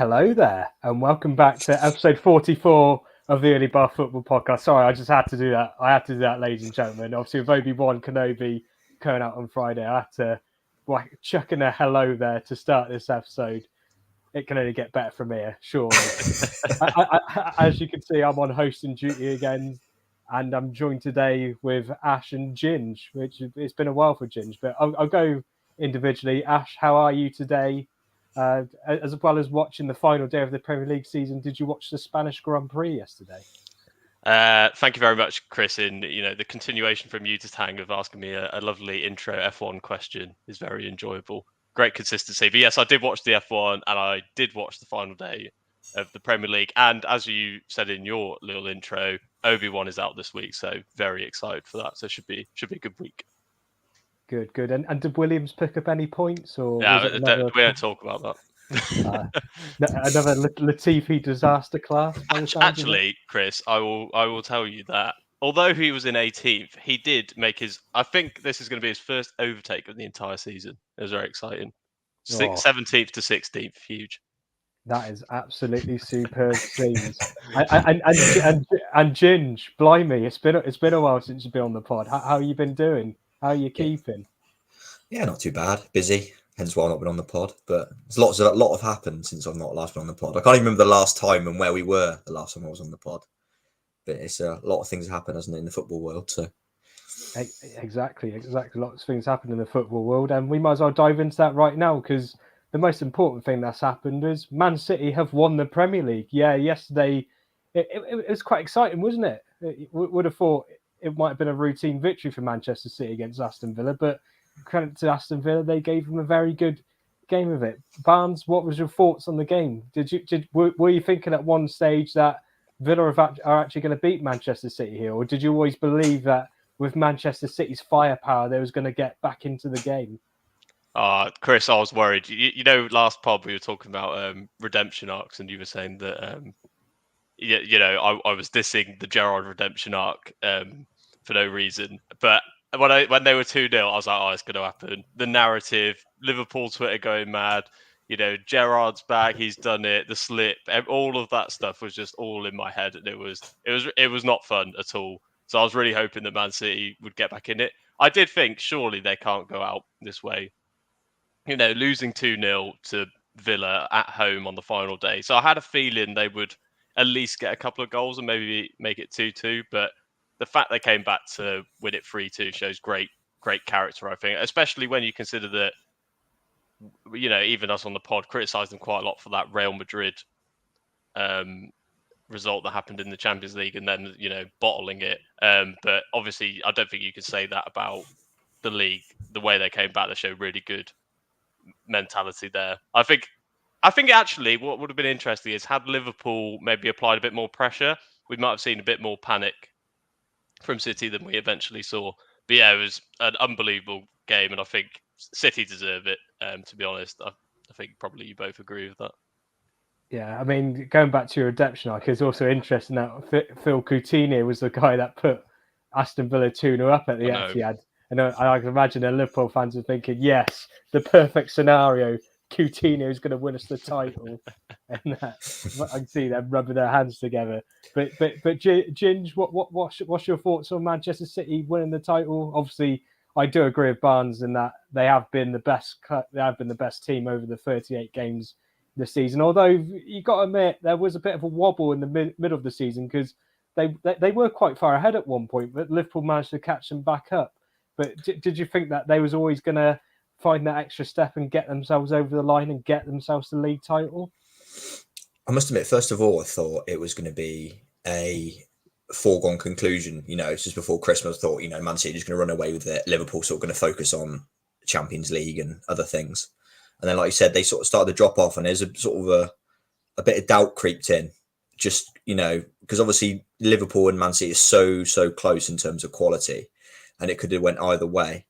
Hello there, and welcome back to episode 44 of the Early Bar Football Podcast. Sorry, I just had to do that. Ladies and gentlemen. Obviously, with Obi-Wan Kenobi coming out on Friday, I had to chuck in a hello there to start this episode. It can only get better from here, surely. As you can see, I'm on hosting duty again, and I'm joined today with Ash and Ginge, which it's been a while for Ginge, but I'll go individually. Ash, how are you today? As well as watching the final day of the Premier League season, did you watch the Spanish Grand Prix yesterday? Thank you very much, Chris. And the continuation from you to Tang of asking me a lovely intro F1 question is very enjoyable. Great consistency. But yes, I did watch the F1 and I did watch the final day of the Premier League. And as you said in your little intro, Obi-Wan is out this week, so very excited for that. So it should be a good week. Good. And did Williams pick up any points, or yeah, we don't talk about that. Another Latifi disaster class. Actually, Chris, I will tell you that although he was in 18th, he did make his. I think this is going to be his first overtake of the entire season. It was very exciting. 17th to 16th, huge. That is absolutely superb scenes. And Ginge, blimey, it's been a while since you've been on the pod. How you been doing? How are you keeping? Yeah, not too bad. Busy, hence why I've not been on the pod. But there's a lot have happened since I've not last been on the pod. I can't even remember the last time and where we were the last time I was on the pod. But it's a lot of things have happened, hasn't it, in the football world? So exactly. Lots of things happened in the football world, and we might as well dive into that right now because the most important thing that's happened is Man City have won the Premier League. Yeah, yesterday it was quite exciting, wasn't it? Would have thought it might have been a routine victory for Manchester City against Aston Villa, but credit to Aston Villa, they gave them a very good game of it. Barnes, what was your thoughts on the game? Were you thinking at one stage that Villa are actually going to beat Manchester City here, or did you always believe that with Manchester City's firepower, they was going to get back into the game? Chris, I was worried. Last pod we were talking about redemption arcs, and you were saying that I was dissing the Gerrard redemption arc for no reason. But when they were 2-0, I was like, oh, it's going to happen. The narrative, Liverpool Twitter going mad, Gerrard's back, he's done it, the slip, all of that stuff was just all in my head. And it was not fun at all. So I was really hoping that Man City would get back in it. I did think, surely they can't go out this way. Losing 2-0 to Villa at home on the final day. So I had a feeling they would at least get a couple of goals and maybe make it 2-2. But the fact they came back to win it 3-2 shows great character, I think, especially when you consider that, even us on the pod criticised them quite a lot for that Real Madrid result that happened in the Champions League and then, bottling it. But obviously, I don't think you can say that about the league. The way they came back, they showed really good mentality there. I think actually what would have been interesting is had Liverpool maybe applied a bit more pressure, we might have seen a bit more panic from City than we eventually saw. But yeah, it was an unbelievable game, and I think City deserve it. To be honest, I think probably you both agree with that. Yeah, I mean, going back to your redemption arc, it's also interesting that Phil Coutinho was the guy that put Aston Villa 2-0 up at the Etihad. And I can imagine the Liverpool fans are thinking, yes, the perfect scenario. Coutinho is going to win us the title. And I can see them rubbing their hands together. But Ginge, what's your thoughts on Manchester City winning the title? Obviously, I do agree with Barnes in that they have been the best. They have been the best team over the 38 games this season. Although you got to admit there was a bit of a wobble in the middle of the season because they were quite far ahead at one point, but Liverpool managed to catch them back up. But did you think that they was always going to find that extra step and get themselves over the line and get themselves the league title? I must admit, first of all, I thought it was going to be a foregone conclusion. It's just before Christmas, I thought, Man City is going to run away with it. Liverpool sort of going to focus on Champions League and other things. And then, like you said, they sort of started to drop off, and there's a sort of a bit of doubt creeped in. Just, because obviously Liverpool and Man City is so close in terms of quality, and it could have went either way.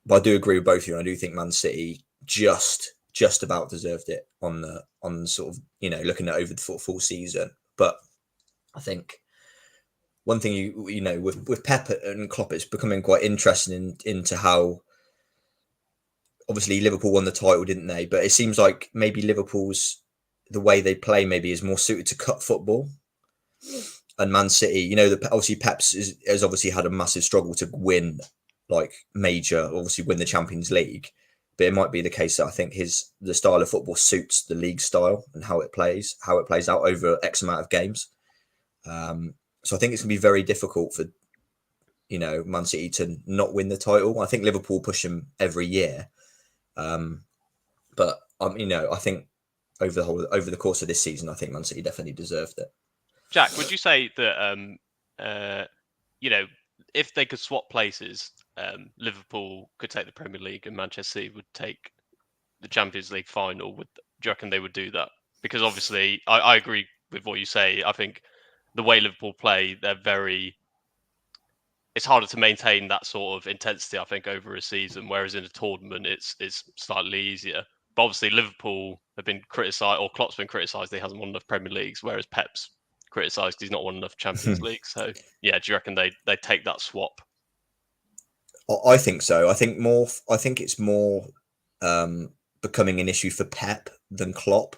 But I do agree with both of you. I do think Man City just about deserved it on sort of, looking at over the full season. But I think one thing with Pep and Klopp, it's becoming quite interesting into how obviously Liverpool won the title, didn't they? But it seems like maybe Liverpool's the way they play maybe is more suited to cut football. And Man City, you know, obviously Pep's has obviously had a massive struggle to win, like major, obviously win the Champions League. But it might be the case that I think the style of football suits the league style and how it plays out over X amount of games. So I think it's going to be very difficult for, you know, Man City to not win the title. I think Liverpool push them every year. But you know, I think over the course of this season, I think Man City definitely deserved it. Jack, would you say that you know, if they could swap places, Liverpool could take the Premier League and Manchester City would take the Champions League final? Do you reckon they would do that? Because obviously, I agree with what you say. I think the way Liverpool play, it's harder to maintain that sort of intensity, I think, over a season, whereas in a tournament, it's slightly easier. But obviously, Liverpool have been criticised, or Klopp's been criticised, he hasn't won enough Premier Leagues, whereas Pep's criticised he's not won enough Champions League. So, yeah, do you reckon they take that swap? I think so. I think it's more becoming an issue for Pep than Klopp.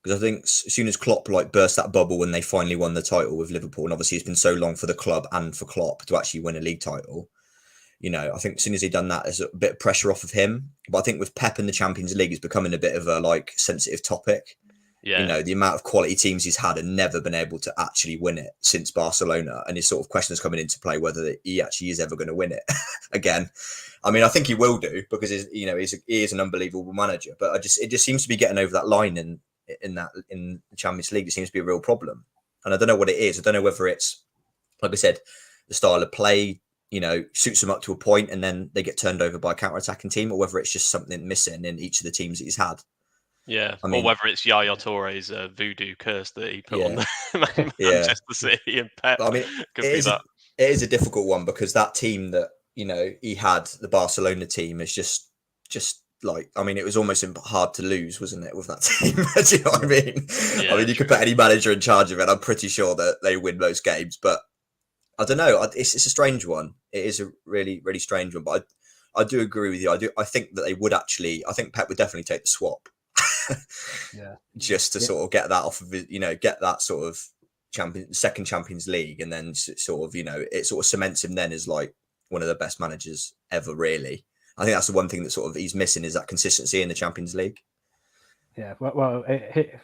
Because I think as soon as Klopp burst that bubble when they finally won the title with Liverpool, and obviously it's been so long for the club and for Klopp to actually win a league title, you know, I think as soon as he'd done that, there's a bit of pressure off of him. But I think with Pep in the Champions League, it's becoming a bit of a sensitive topic. Yeah. You know, the amount of quality teams he's had and never been able to actually win it since Barcelona, and his sort of questions coming into play whether he actually is ever going to win it again. I mean, I think he will do because he is an unbelievable manager, but it just seems to be getting over that line in the Champions League. It seems to be a real problem, and I don't know what it is. I don't know whether it's, like I said, the style of play, you know, suits them up to a point and then they get turned over by a counter-attacking team, or whether it's just something missing in each of the teams that he's had. Yeah, I mean, or whether it's Yaya Touré's voodoo curse that he put on the Manchester City and Pep. I mean, it is a difficult one because that team that, you know, he had, the Barcelona team, is just like, I mean, it was almost hard to lose, wasn't it, with that team? Do you know what I mean? Yeah, I mean, you could put any manager in charge of it. I'm pretty sure that they win most games, but I don't know. It's a strange one. It is a really, really strange one, but I do agree with you. I think that they would actually, I think Pep would definitely take the swap. Just to sort of get that off of, you know, get that sort of second Champions League, and then sort of, you know, it sort of cements him then as like one of the best managers ever, really. I think that's the one thing that sort of he's missing, is that consistency in the Champions League. Yeah, well,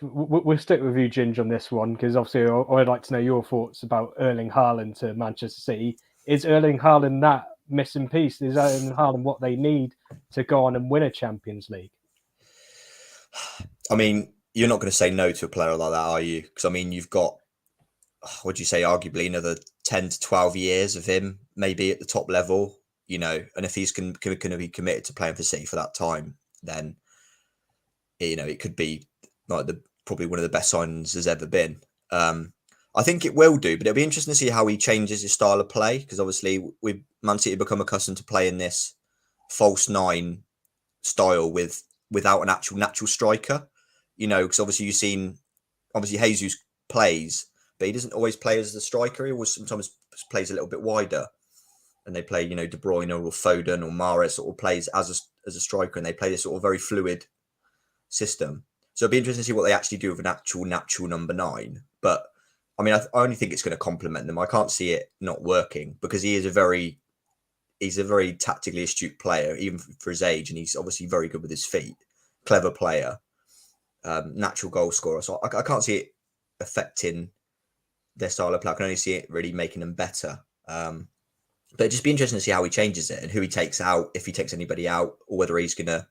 we'll stick with you, Ginge, on this one, because obviously I'd like to know your thoughts about Erling Haaland to Manchester City. Is Erling Haaland that missing piece? Is Erling Haaland what they need to go on and win a Champions League? I mean, you're not going to say no to a player like that, are you? Because, I mean, you've got, would you say, arguably another 10 to 12 years of him maybe at the top level, you know, and if he's going to be committed to playing for City for that time, then, you know, it could be like probably one of the best signings there's ever been. I think it will do, but it'll be interesting to see how he changes his style of play, because obviously with Man City become accustomed to playing this false nine style without an actual natural striker, you know, because obviously you've seen, obviously Jesus plays, but he doesn't always play as the striker. He always sometimes plays a little bit wider, and they play, you know, De Bruyne or Foden or Mahrez sort of plays as a striker, and they play this sort of very fluid system. So it'd be interesting to see what they actually do with an actual natural number 9. But I mean, I only think it's going to complement them. I can't see it not working, because he's a very tactically astute player, even for his age, and he's obviously very good with his feet. Clever player, natural goal scorer. So I can't see it affecting their style of play. I can only see it really making them better. But it'd just be interesting to see how he changes it and who he takes out, if he takes anybody out, or whether he's going to,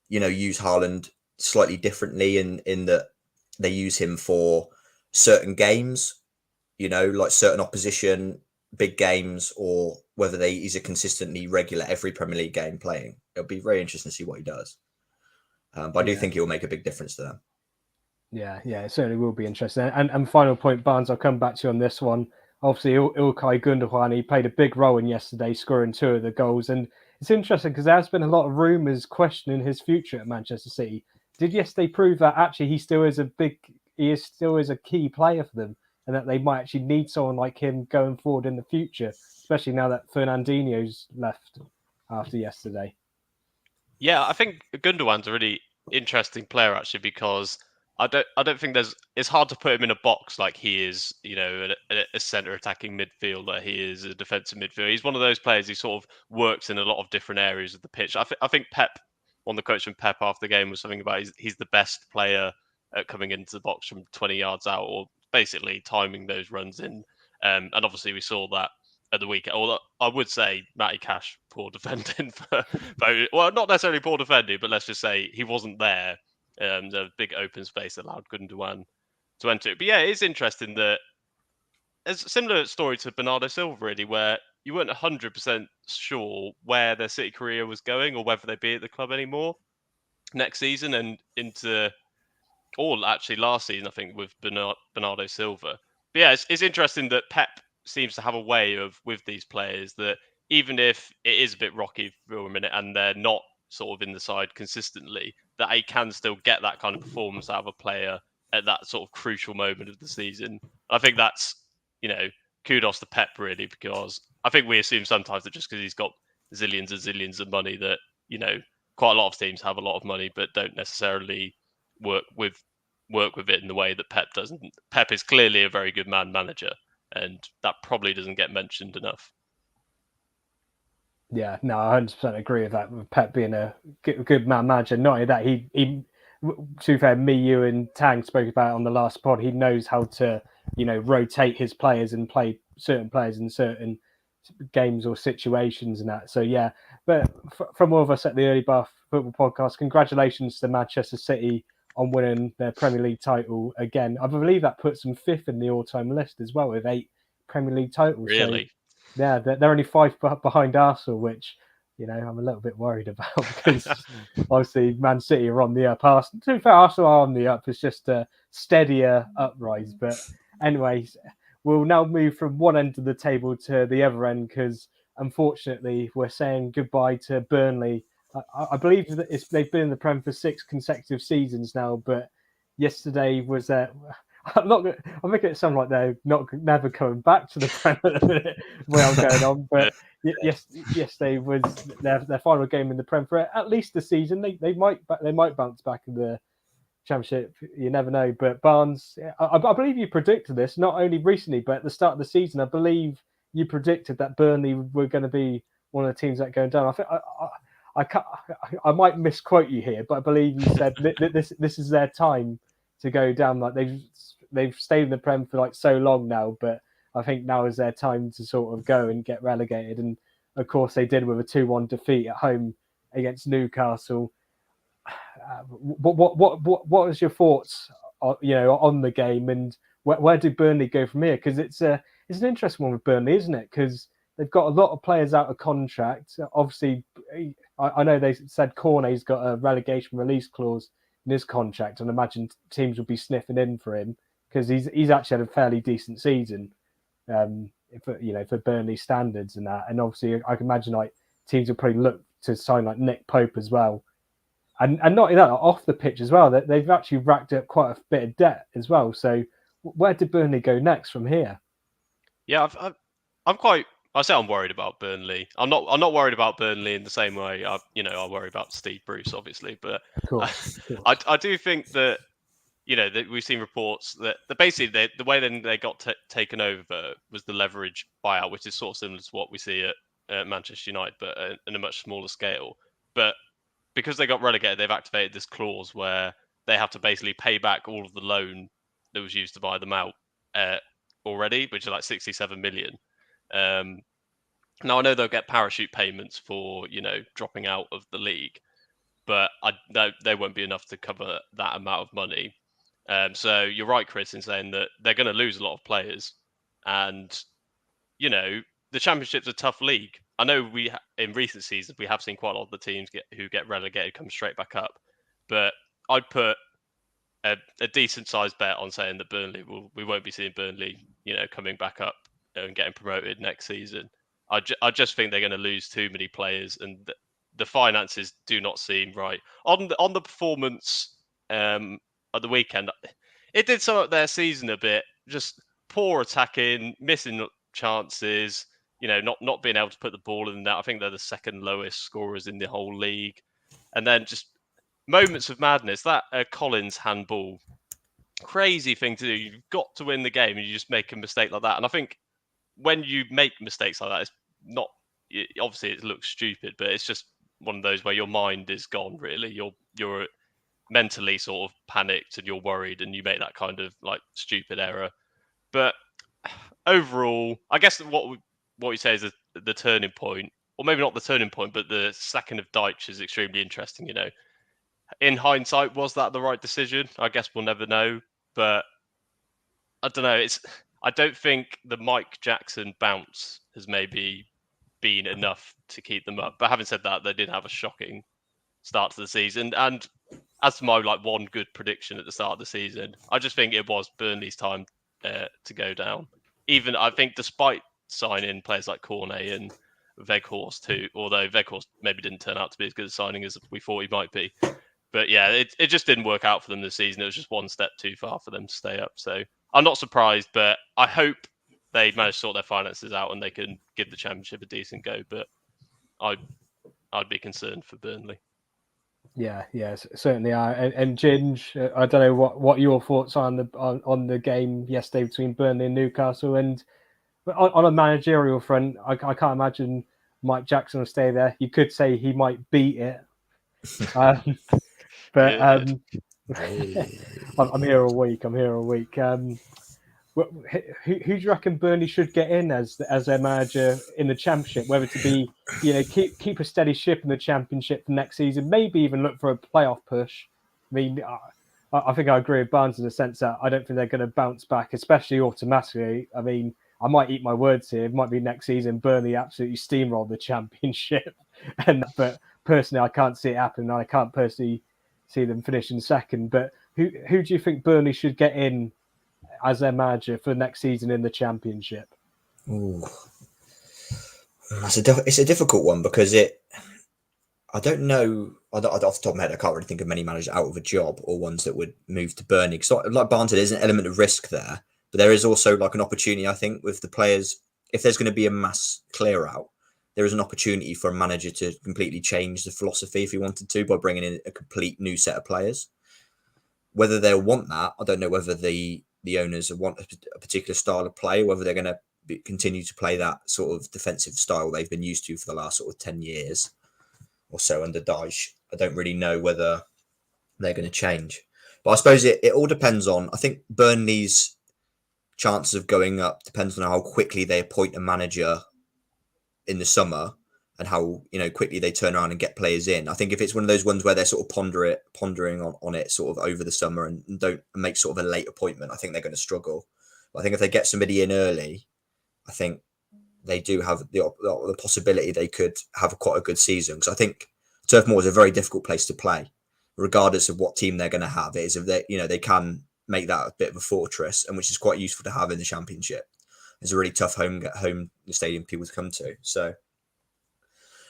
you know, use Haaland slightly differently in that they use him for certain games, you know, like certain opposition, big games, or whether he's a consistently regular every Premier League game playing. It'll be very interesting to see what he does. But I do think it will make a big difference to them. Yeah, it certainly will be interesting. And final point, Barnes, I'll come back to you on this one. Obviously, Ilkay Gundogan, he played a big role in yesterday, scoring 2 of the goals. And it's interesting because there's been a lot of rumours questioning his future at Manchester City. Did yesterday prove that actually he still is a key player for them, and that they might actually need someone like him going forward in the future, especially now that Fernandinho's left after yesterday? Yeah, I think Gundogan's a really interesting player actually because I don't think it's hard to put him in a box like he is, a centre attacking midfielder. He is a defensive midfielder. He's one of those players who sort of works in a lot of different areas of the pitch. I think Pep, one of the quotes from Pep after the game was something about he's the best player at coming into the box from 20 yards out, or basically timing those runs in. And obviously we saw that at the weekend. Although I would say Matty Cash, poor defending for well, not necessarily poor defending, but let's just say he wasn't there. The big open space allowed Gundogan to enter. But yeah, it is interesting that it's a similar story to Bernardo Silva, really, where you weren't 100% sure where their City career was going or whether they'd be at the club anymore next season and into all actually last season, I think, with Bernardo Silva. But yeah, it's interesting that Pep seems to have a way of with these players that even if it is a bit rocky for a minute and they're not sort of in the side consistently, that he can still get that kind of performance out of a player at that sort of crucial moment of the season. I think that's, kudos to Pep really, because I think we assume sometimes that just because he's got zillions and zillions of money that, quite a lot of teams have a lot of money but don't necessarily work with it in the way that Pep doesn't. Pep is clearly a very good man manager, and that probably doesn't get mentioned enough. Yeah, no, I 100% agree with that. With Pep being a good man manager, not only that, he to be fair, me, you, and Tang spoke about it on the last pod. He knows how to, rotate his players and play certain players in certain games or situations and that. So yeah, but from all of us at the Early Bath Football Podcast, congratulations to Manchester City on winning their Premier League title again. I believe that puts them 5th in the all-time list as well with 8 Premier League titles. Really? So, yeah, they're only 5 behind Arsenal, which I'm a little bit worried about because obviously Man City are on the up. Arsenal, to be fair, Arsenal are on the up. It's just a steadier uprise. But anyways, we'll now move from one end of the table to the other end because unfortunately we're saying goodbye to Burnley. I believe that they've been in the Prem for 6 consecutive seasons now, but yesterday was I'm making it sound like they're never coming back to the Prem at the minute where I'm going on, but yesterday was their final game in the Prem for at least the season. They might bounce back in the Championship. You never know. But Barnes, I believe you predicted this not only recently but at the start of the season. I believe you predicted that Burnley were going to be one of the teams that are going down. I think I might misquote you here, but I believe you said this is their time to go down. Like they've stayed in the Prem for like so long now, but I think now is their time to sort of go and get relegated. And of course, they did with a 2-1 defeat at home against Newcastle. What was your thoughts, on the game, and where did Burnley go from here? Because it's an interesting one with Burnley, isn't it? Because they've got a lot of players out of contract. Obviously, I know they said Cornet's got a relegation release clause in his contract, and I imagine teams will be sniffing in for him because he's actually had a fairly decent season, for Burnley standards and that. And obviously, I can imagine like teams will probably look to sign like Nick Pope as well. And not only that, off the pitch as well, that they've actually racked up quite a bit of debt as well. So where did Burnley go next from here? Yeah, I say I'm worried about Burnley. I'm not worried about Burnley in the same way I worry about Steve Bruce, obviously, but Of course. I do think that that we've seen reports that basically the way then they got taken over was the leverage buyout, which is sort of similar to what we see at Manchester United, but in a much smaller scale. But because they got relegated, they've activated this clause where they have to basically pay back all of the loan that was used to buy them out already, which is like 67 million. Now I know they'll get parachute payments for dropping out of the league, but they won't be enough to cover that amount of money. So you're right, Chris, in saying that they're going to lose a lot of players, and the Championship's a tough league. I know in recent seasons we have seen quite a lot of the teams who get relegated come straight back up, but I'd put a decent sized bet on saying that we won't be seeing Burnley, coming back up and getting promoted next season. I just think they're going to lose too many players, and the finances do not seem right. On the performance at the weekend, it did sum up their season a bit. Just poor attacking, missing chances. Not being able to put the ball in that. I think they're the second lowest scorers in the whole league. And then just moments of madness. That Collins handball, crazy thing to do. You've got to win the game and you just make a mistake like that. And I think when you make mistakes like that, it's not, obviously it looks stupid, but it's just one of those where your mind is gone, really. You're mentally sort of panicked and you're worried and you make that kind of like stupid error. But overall, I guess what you say is the turning point, or maybe not the turning point, but the sacking of Deitch is extremely interesting. In hindsight, was that the right decision? I guess we'll never know. But I don't know. I don't think the Mike Jackson bounce has maybe been enough to keep them up. But having said that, they did have a shocking start to the season. And as to my one good prediction at the start of the season, I just think it was Burnley's time to go down. Even I think, despite signing players like Cornet and Weghorst too, although Weghorst maybe didn't turn out to be as good a signing as we thought he might be. But yeah, it just didn't work out for them this season. It was just one step too far for them to stay up. So I'm not surprised, but I hope they manage to sort their finances out and they can give the Championship a decent go. But I'd be concerned for Burnley. Yeah, certainly are. And Ginge, I don't know what your thoughts are on the game yesterday between Burnley and Newcastle. And on a managerial front, I can't imagine Mike Jackson will stay there. You could say he might beat it. But I'm here all week. Who do you reckon Burnley should get in as their manager in the Championship? Whether to be, keep a steady ship in the Championship for next season, maybe even look for a playoff push. I mean, I think I agree with Barnes in the sense that I don't think they're going to bounce back, especially automatically. I mean, I might eat my words here. It might be next season Burnley absolutely steamroll the Championship, but personally, I can't see it happening. I can't personally see them finishing second. But who do you think Burnley should get in as their manager for next season in the Championship? Ooh. It's a difficult one because I don't know. Off the top of my head, I can't really think of many managers out of a job or ones that would move to Burnley. Because like Barnes said, there's an element of risk there, but there is also an opportunity, I think, with the players. If there's going to be a mass clear out, there is an opportunity for a manager to completely change the philosophy if he wanted to by bringing in a complete new set of players. Whether they'll want that, I don't know. Whether the owners want a particular style of play, whether they're going to continue to play that sort of defensive style they've been used to for the last sort of 10 years or so under Deitch. I don't really know whether they're going to change. But I suppose it all depends on, I think Burnley's chances of going up depends on how quickly they appoint a manager in the summer and how quickly they turn around and get players in. I think if it's one of those ones where they're sort of pondering on it sort of over the summer and don't make sort of a late appointment, I think they're going to struggle. But I think if they get somebody in early, I think they do have the possibility they could have quite a good season. Because I think Turf Moor is a very difficult place to play, regardless of what team they're going to have. It is if they can make that a bit of a fortress, and which is quite useful to have in the Championship. It's a really tough home stadium people to come to. So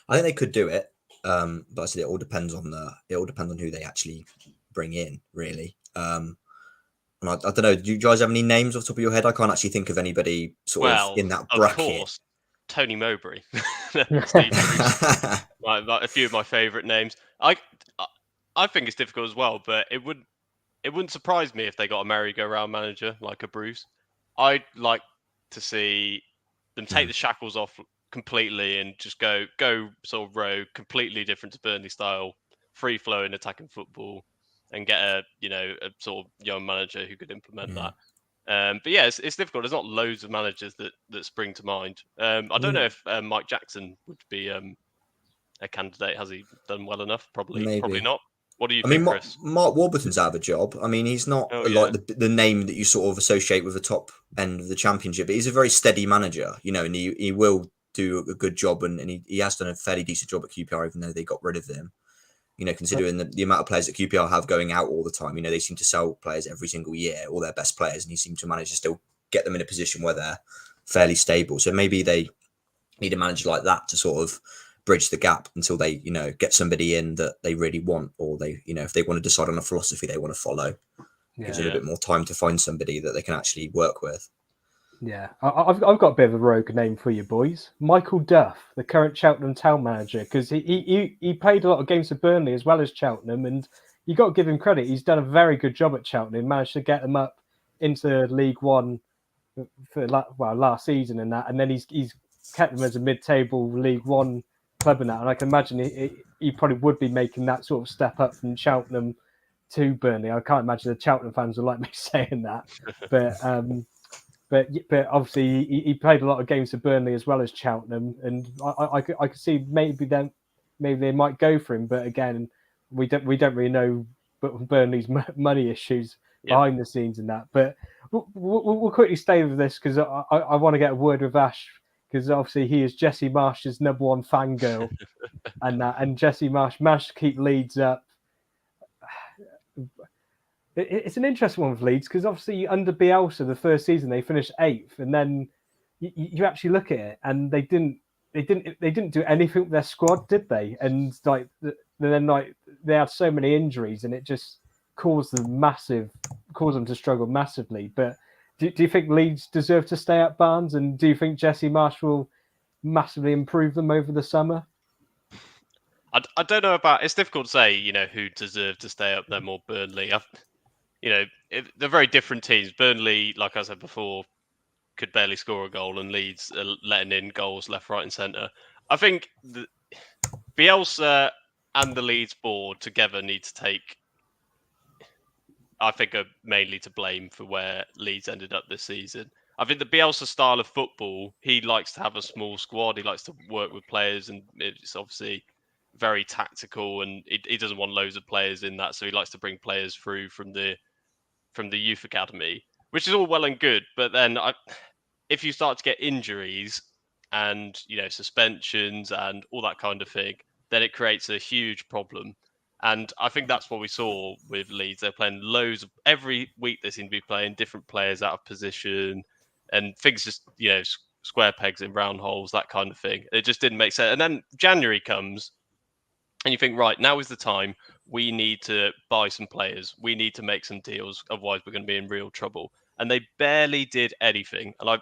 I think they could do it, but I said it all depends on who they actually bring in, really. And I don't know. Do you guys have any names off the top of your head? I can't actually think of anybody of in that bracket. Of course, Tony Mowbray, Steve Bruce, a few of my favourite names. I think it's difficult as well, but it wouldn't surprise me if they got a merry-go-round manager like a Bruce. I'd like to see them take the shackles off completely and just go sort of rogue, completely different to Burnley style, free flowing attacking football, and get a sort of young manager who could implement that. But yeah, it's difficult. There's not loads of managers that spring to mind. I don't know if Mike Jackson would be a candidate. Has he done well enough? Probably not. What do you think, Chris? Mark Warburton's out of a job. I mean, he's not the name that you sort of associate with the top end of the Championship, but he's a very steady manager, and he will do a good job, and he has done a fairly decent job at QPR, even though they got rid of him. Considering the amount of players that QPR have going out all the time, they seem to sell players every single year, all their best players, and he seems to manage to still get them in a position where they're fairly stable. So maybe they need a manager like that to sort of bridge the gap until they, get somebody in that they really want, or they, if they want to decide on a philosophy they want to follow, gives it a bit more time to find somebody that they can actually work with. Yeah, I've got a bit of a rogue name for you boys. Michael Duff, the current Cheltenham town manager, because he played a lot of games for Burnley as well as Cheltenham, and you got to give him credit. He's done a very good job at Cheltenham. Managed to get them up into League One for last season and that, and then he's kept them as a mid-table League One club and that. And I can imagine he probably would be making that sort of step up from Cheltenham to Burnley. I can't imagine the Cheltenham fans would like me saying that, but. But obviously he played a lot of games for Burnley as well as Cheltenham, and I could see maybe they might go for him. But again, we don't really know Burnley's money issues behind the scenes and that. But we'll quickly stay with this because I want to get a word with Ash, because obviously he is Jesse Marsh's #1 fangirl, and Jesse Marsh managed to keep Leeds up. It's an interesting one with Leeds because obviously under Bielsa, the first season they finished 8th, and then you actually look at it and they didn't do anything with their squad, did they? And then they had so many injuries, and it just caused them to struggle massively. But do you think Leeds deserve to stay up, Barnes? And do you think Jesse Marsh will massively improve them over the summer? I don't know about. It's difficult to say, who deserved to stay up there more. Burnley, they're very different teams. Burnley, like I said before, could barely score a goal, and Leeds are letting in goals left, right, and centre. I think Bielsa and the Leeds board together need to take. I think are mainly to blame for where Leeds ended up this season. I think the Bielsa style of football, he likes to have a small squad. He likes to work with players, and it's obviously very tactical, and he doesn't want loads of players in that, so he likes to bring players through from the youth academy, which is all well and good. But then if you start to get injuries and suspensions and all that kind of thing, then it creates a huge problem. And I think that's what we saw with Leeds. They're playing every week they seem to be playing different players out of position, and things just square pegs in round holes, that kind of thing. It just didn't make sense. And then January comes, and you think, right, now is the time. We need to buy some players. We need to make some deals. Otherwise, we're going to be in real trouble. And they barely did anything. And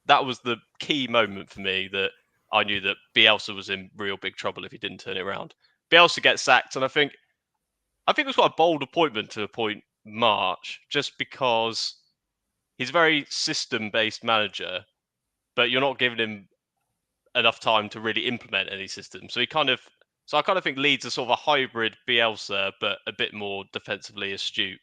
that was the key moment for me that I knew that Bielsa was in real big trouble if he didn't turn it around. Bielsa gets sacked. And I think it was quite a bold appointment to appoint March, just because he's a very system-based manager, but you're not giving him enough time to really implement any system. So I kind of think Leeds are sort of a hybrid Bielsa, but a bit more defensively astute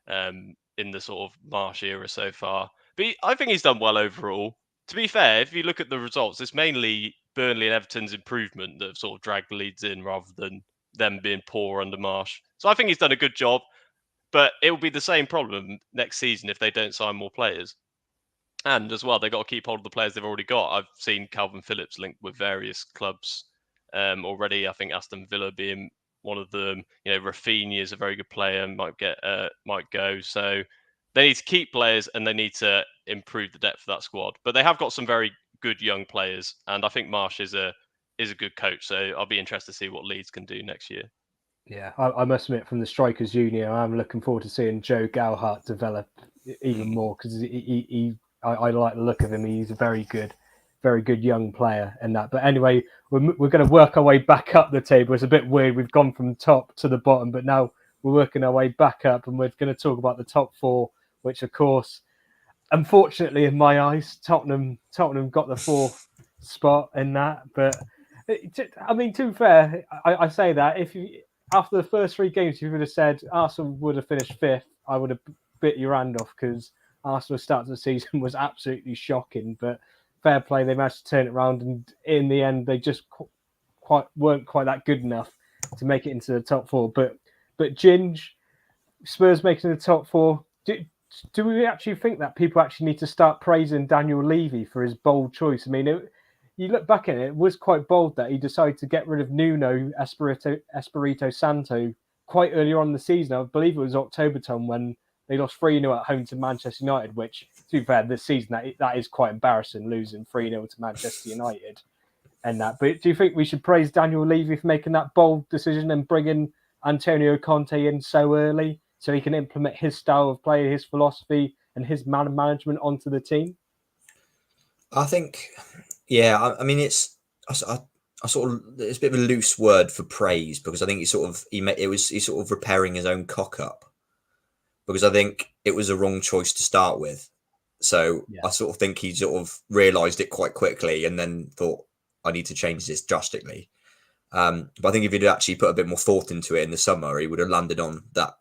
in the sort of Marsh era so far. But I think he's done well overall. To be fair, if you look at the results, it's mainly Burnley and Everton's improvement that have sort of dragged Leeds in rather than them being poor under Marsh. So I think he's done a good job, but it will be the same problem next season if they don't sign more players. And as well, they've got to keep hold of the players they've already got. I've seen Calvin Phillips linked with various clubs already. I think Aston Villa being one of them. Rafinha is a very good player, might go. So they need to keep players, and they need to improve the depth of that squad. But they have got some very good young players, and I think Marsh is a good coach. So I'll be interested to see what Leeds can do next year. Yeah, I must admit, from the Strikers Union, I'm looking forward to seeing Joe Galhart develop even more, because I like the look of him. He's a very good young player and that. But anyway, we're going to work our way back up the table. It's a bit weird. We've gone from top to the bottom, but now we're working our way back up, and we're going to talk about the top 4, which, of course, unfortunately, in my eyes, Tottenham got the 4th spot in that. But I mean, to be fair, I say that after the first 3 games, you would have said Arsenal would have finished 5th, I would have bit your hand off, because Arsenal's start to the season was absolutely shocking. But fair play, they managed to turn it around, and in the end, they just weren't quite that good enough to make it into the top 4. But Ginge, Spurs making the top 4. Do we actually think that people actually need to start praising Daniel Levy for his bold choice? I mean, you look back at it, it was quite bold that he decided to get rid of Nuno Espirito Santo quite early on in the season. I believe it was October time when they lost 3-0 at home to Manchester United, which, to be fair, this season that is quite embarrassing, losing 3-0 to Manchester United and that. But do you think we should praise Daniel Levy for making that bold decision and bringing Antonio Conte in so early so he can implement his style of play, his philosophy, and his man management onto the team? I think, yeah. I mean, it's I sort of it's a bit of a loose word for praise because I think he's sort of repairing his own cock up because I think it was a wrong choice to start with. So Yeah. I sort of think he sort of realised it quite quickly and then thought I need to change this drastically. But I think if he'd actually put a bit more thought into it in the summer, he would have landed on that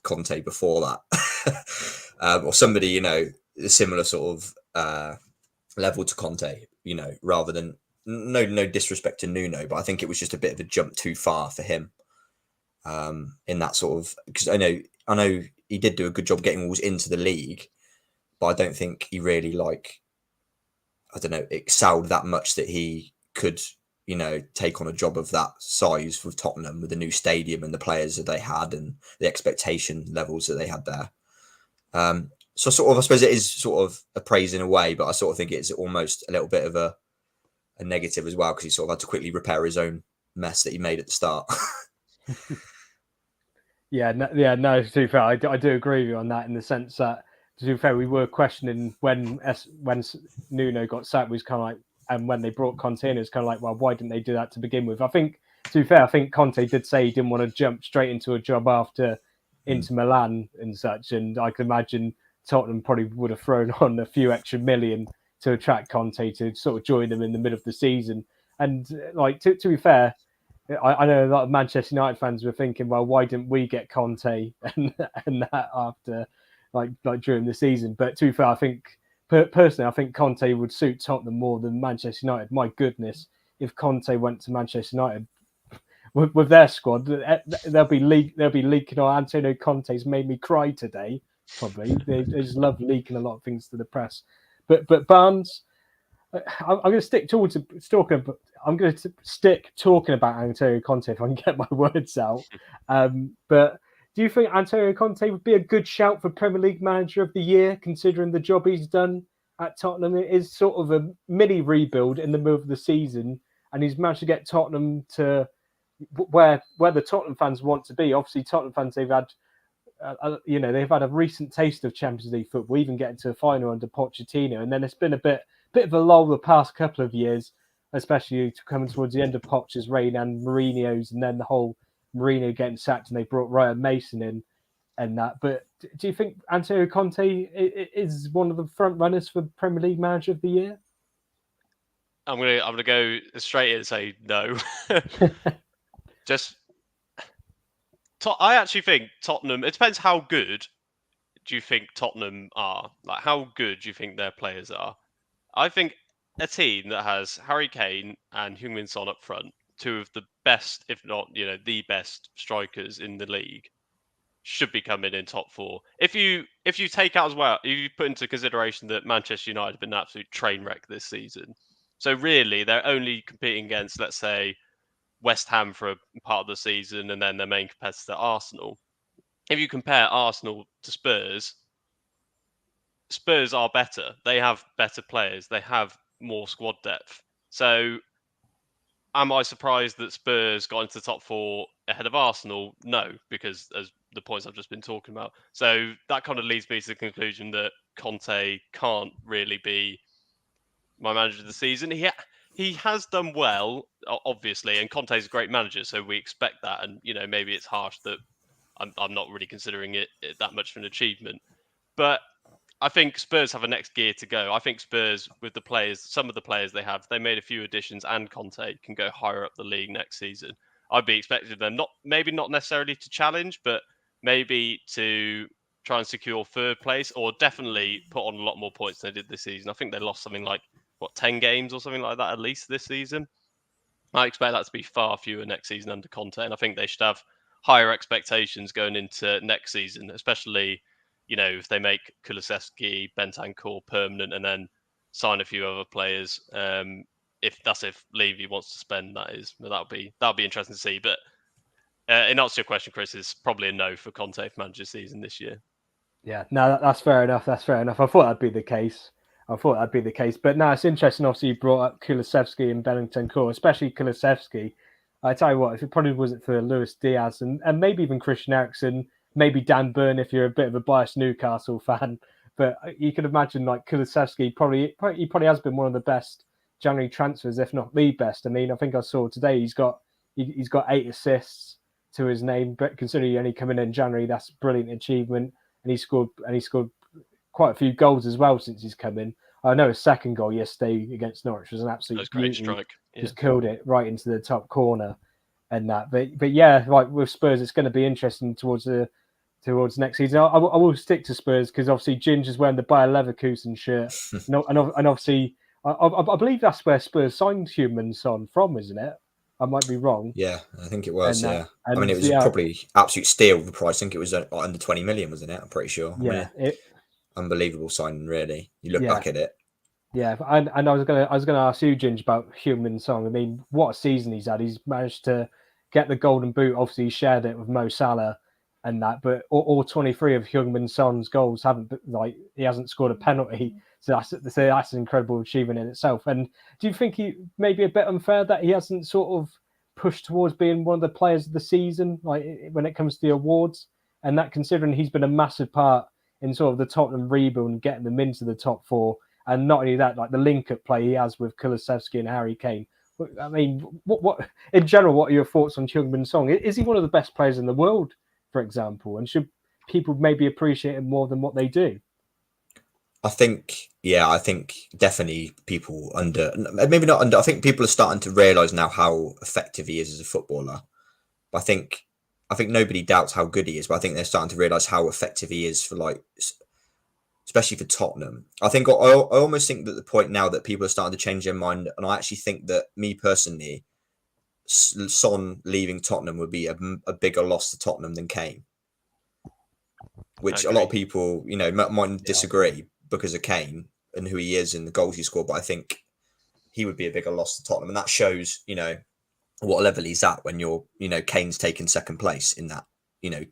Conte before that, or somebody a similar sort of level to Conte, rather than no disrespect to Nuno, but I think it was just a bit of a jump too far for him in that sort of because I know he did do a good job getting Wolves into the league, but I don't think he really excelled that much that he could take on a job of that size with Tottenham with the new stadium and the players that they had and the expectation levels that they had there. So sort of, I suppose it is sort of a praise in a way, but I sort of think it's almost a little bit of a negative as well because he sort of had to quickly repair his own mess that he made at the start. No. To be fair, I do agree with you on that in the sense that, to be fair, we were questioning when Nuno got sacked was kind of like, and when they brought Conte in, it's kind of like, well, why didn't they do that to begin with? I think, to be fair, I think Conte did say he didn't want to jump straight into a job after Inter Milan and such, and I can imagine Tottenham probably would have thrown on a few extra million to attract Conte to sort of join them in the middle of the season. And like to be fair, I know a lot of Manchester United fans were thinking, well, why didn't we get Conte and that after like during the season? But to be fair, I think personally, I think Conte would suit Tottenham more than Manchester United. My goodness, if Conte went to Manchester United with their squad, they'll be leaking. Or Antonio Conte's made me cry today. Probably they just love leaking a lot of things to the press. But Barnes, I'm going to stick talking. I'm going to stick talking about Antonio Conte if I can get my words out. But do you think Antonio Conte would be a good shout for Premier League Manager of the Year, considering the job he's done at Tottenham? It is sort of a mini rebuild in the middle of the season, and he's managed to get Tottenham to where the Tottenham fans want to be. Obviously, Tottenham fans, they've had they've had a recent taste of Champions League football, even getting to a final under Pochettino, and then it's been a bit of a lull the past couple of years, especially coming towards the end of Poch's reign and Mourinho's, and then the whole Mourinho getting sacked, and they brought Ryan Mason in and that. But do you think Antonio Conte is one of the front runners for Premier League Manager of the Year? I'm gonna go straight in and say no. I actually think Tottenham. It depends how good do you think Tottenham are. Like how good do you think their players are? I think a team that has Harry Kane and Heung-min Son up front, two of the best, if not the best strikers in the league, should be coming in top four. If you take out as well, if you put into consideration that Manchester United have been an absolute train wreck this season, so really they're only competing against, let's say, West Ham for a part of the season, and then their main competitor Arsenal. If you compare Arsenal to Spurs are better. They have better players. They have more squad depth. So, am I surprised that Spurs got into the top four ahead of Arsenal? No, because as the points I've just been talking about. So that kind of leads me to the conclusion that Conte can't really be my manager of the season. He has done well, obviously, and Conte's a great manager, so we expect that. And maybe it's harsh that I'm not really considering it that much of an achievement, but I think Spurs have a next gear to go. I think Spurs, with the players, some of the players they have, they made a few additions, and Conte can go higher up the league next season. I'd be expecting them not necessarily to challenge, but maybe to try and secure third place, or definitely put on a lot more points than they did this season. I think they lost something like 10 games or something like that at least this season. I expect that to be far fewer next season under Conte, and I think they should have higher expectations going into next season, especially if they make Kulusevski, Bentancur permanent, and then sign a few other players. If Levy wants to spend, that is, that'll be interesting to see. But in answer to your question, Chris, is probably a no for Conte for manager season this year. Yeah, no, that's fair enough. That's fair enough. I thought that'd be the case. But no, it's interesting. Obviously, you brought up Kulusevski and Bentancur, especially Kulusevski. I tell you what, if it probably wasn't for Luis Diaz and maybe even Christian Eriksen, maybe Dan Burn if you're a bit of a biased Newcastle fan, But you could imagine like Kulusevski, he probably has been one of the best January transfers, if not the best. I mean, I think I saw today he's got 8 assists to his name, but considering he only come in January, that's a brilliant achievement. And he scored quite a few goals as well since he's come in. I know his second goal yesterday against Norwich was an absolute great strike. Yeah. Just killed it right into the top corner and that. But yeah, like with Spurs, it's going to be interesting towards next season. I will stick to Spurs because obviously Ginger's wearing the Bayer Leverkusen shirt, and obviously I believe that's where Spurs signed Heung-min Son from, isn't it? I might be wrong. Yeah, I think it was. And, yeah, I mean, it was probably absolute steal. The price, I think it was under 20 million, wasn't it? I'm pretty sure. Yeah, I mean, unbelievable signing, really. You look back at it. Yeah, and I was gonna ask you, Ginge, about Heung-min Son. I mean, what a season he's had. He's managed to get the Golden Boot. Obviously, he shared it with Mo Salah and that, but all 23 of Heung-min Son's goals he hasn't scored a penalty. So that's an incredible achievement in itself. And do you think he maybe a bit unfair that he hasn't sort of pushed towards being one of the players of the season, like when it comes to the awards, and that considering he's been a massive part in sort of the Tottenham rebuild and getting them into the top 4, and not only that, like the link-up play he has with Kulusevski and Harry Kane. I mean, what in general, what are your thoughts on Heung-min Son? Is he one of the best players in the world, for example, and should people maybe appreciate him more than what they do? I think definitely people I think people are starting to realise now how effective he is as a footballer. But I think nobody doubts how good he is, but I think they're starting to realise how effective he is for especially for Tottenham. I almost think that the point now that people are starting to change their mind, and I actually think that me personally, Son leaving Tottenham would be a bigger loss to Tottenham than Kane, which a lot of people, might disagree because of Kane and who he is and the goals he scored. But I think he would be a bigger loss to Tottenham, and that shows, what level he's at when Kane's taken second place in that.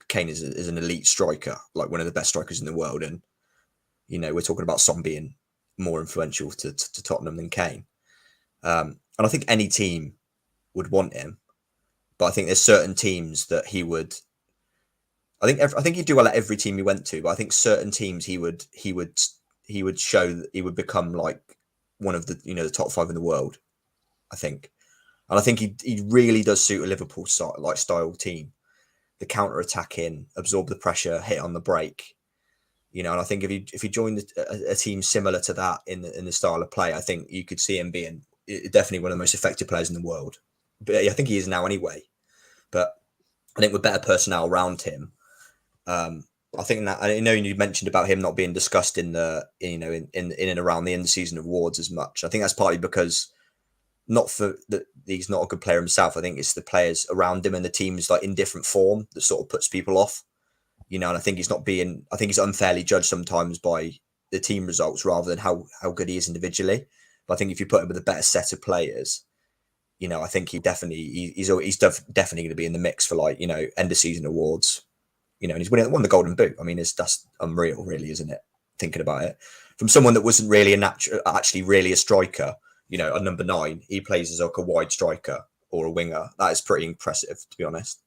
Kane is an elite striker, like one of the best strikers in the world, and we're talking about Son being more influential to Tottenham than Kane. And I think any team would want him, but I think there's certain teams that he would. I think he'd do well at every team he went to, but I think certain teams he would show that he would become like one of the the top 5 in the world. I think, and I think he really does suit a Liverpool style team. The counter attacking, absorb the pressure, hit on the break. And I think if he joined a team similar to that in the style of play, I think you could see him being definitely one of the most effective players in the world. But I think he is now anyway. But I think with better personnel around him, I think that I know you mentioned about him not being discussed in the in and around the end of season awards as much. I think that's partly because not for that he's not a good player himself. I think it's the players around him and the teams in different form that sort of puts people off. And I think he's unfairly judged sometimes by the team results rather than how good he is individually. But I think if you put him with a better set of players, I think he's definitely going to be in the mix for end of season awards. And he's won the Golden Boot. I mean, that's unreal, really, isn't it? Thinking about it, from someone that wasn't really actually really a striker, a number 9, he plays as like a wide striker or a winger. That is pretty impressive, to be honest.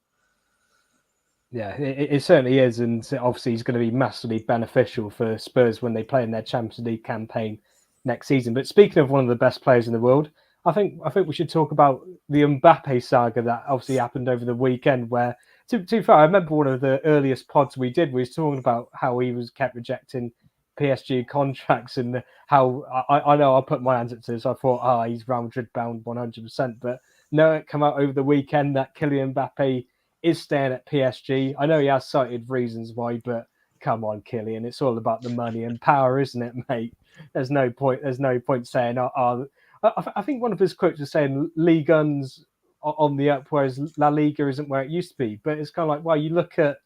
Yeah, it certainly is, and obviously he's going to be massively beneficial for Spurs when they play in their Champions League campaign next season. But speaking of one of the best players in the world, I think we should talk about the Mbappe saga that obviously happened over the weekend. Where, to be fair, I remember one of the earliest pods we did. We was talking about how he was kept rejecting PSG contracts and how I know I put my hands up to this. I thought, he's Real Madrid bound 100%. But no, it came out over the weekend that Kylian Mbappe is staying at PSG. I know he has cited reasons why, but come on, Kylian, it's all about the money and power, isn't it, mate? There's no point saying, I think one of his quotes was saying Ligue 1's on the up, whereas La Liga isn't where it used to be. But it's kind of like, well, you look at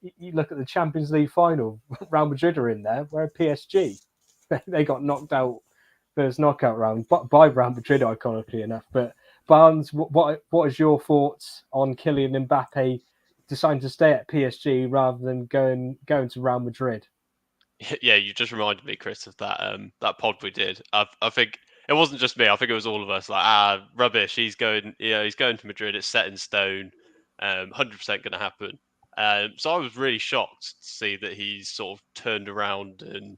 the Champions League final, Real Madrid are in there, where PSG, they got knocked out first knockout round by Real Madrid, ironically enough. But Barnes, what is your thoughts on Kylian Mbappe deciding to stay at PSG rather than going to Real Madrid? Yeah, you just reminded me, Chris, of that that pod we did. I think it wasn't just me. I think it was all of us. Rubbish. He's going. He's going to Madrid. It's set in stone. 100% going to happen. So I was really shocked to see that he's sort of turned around and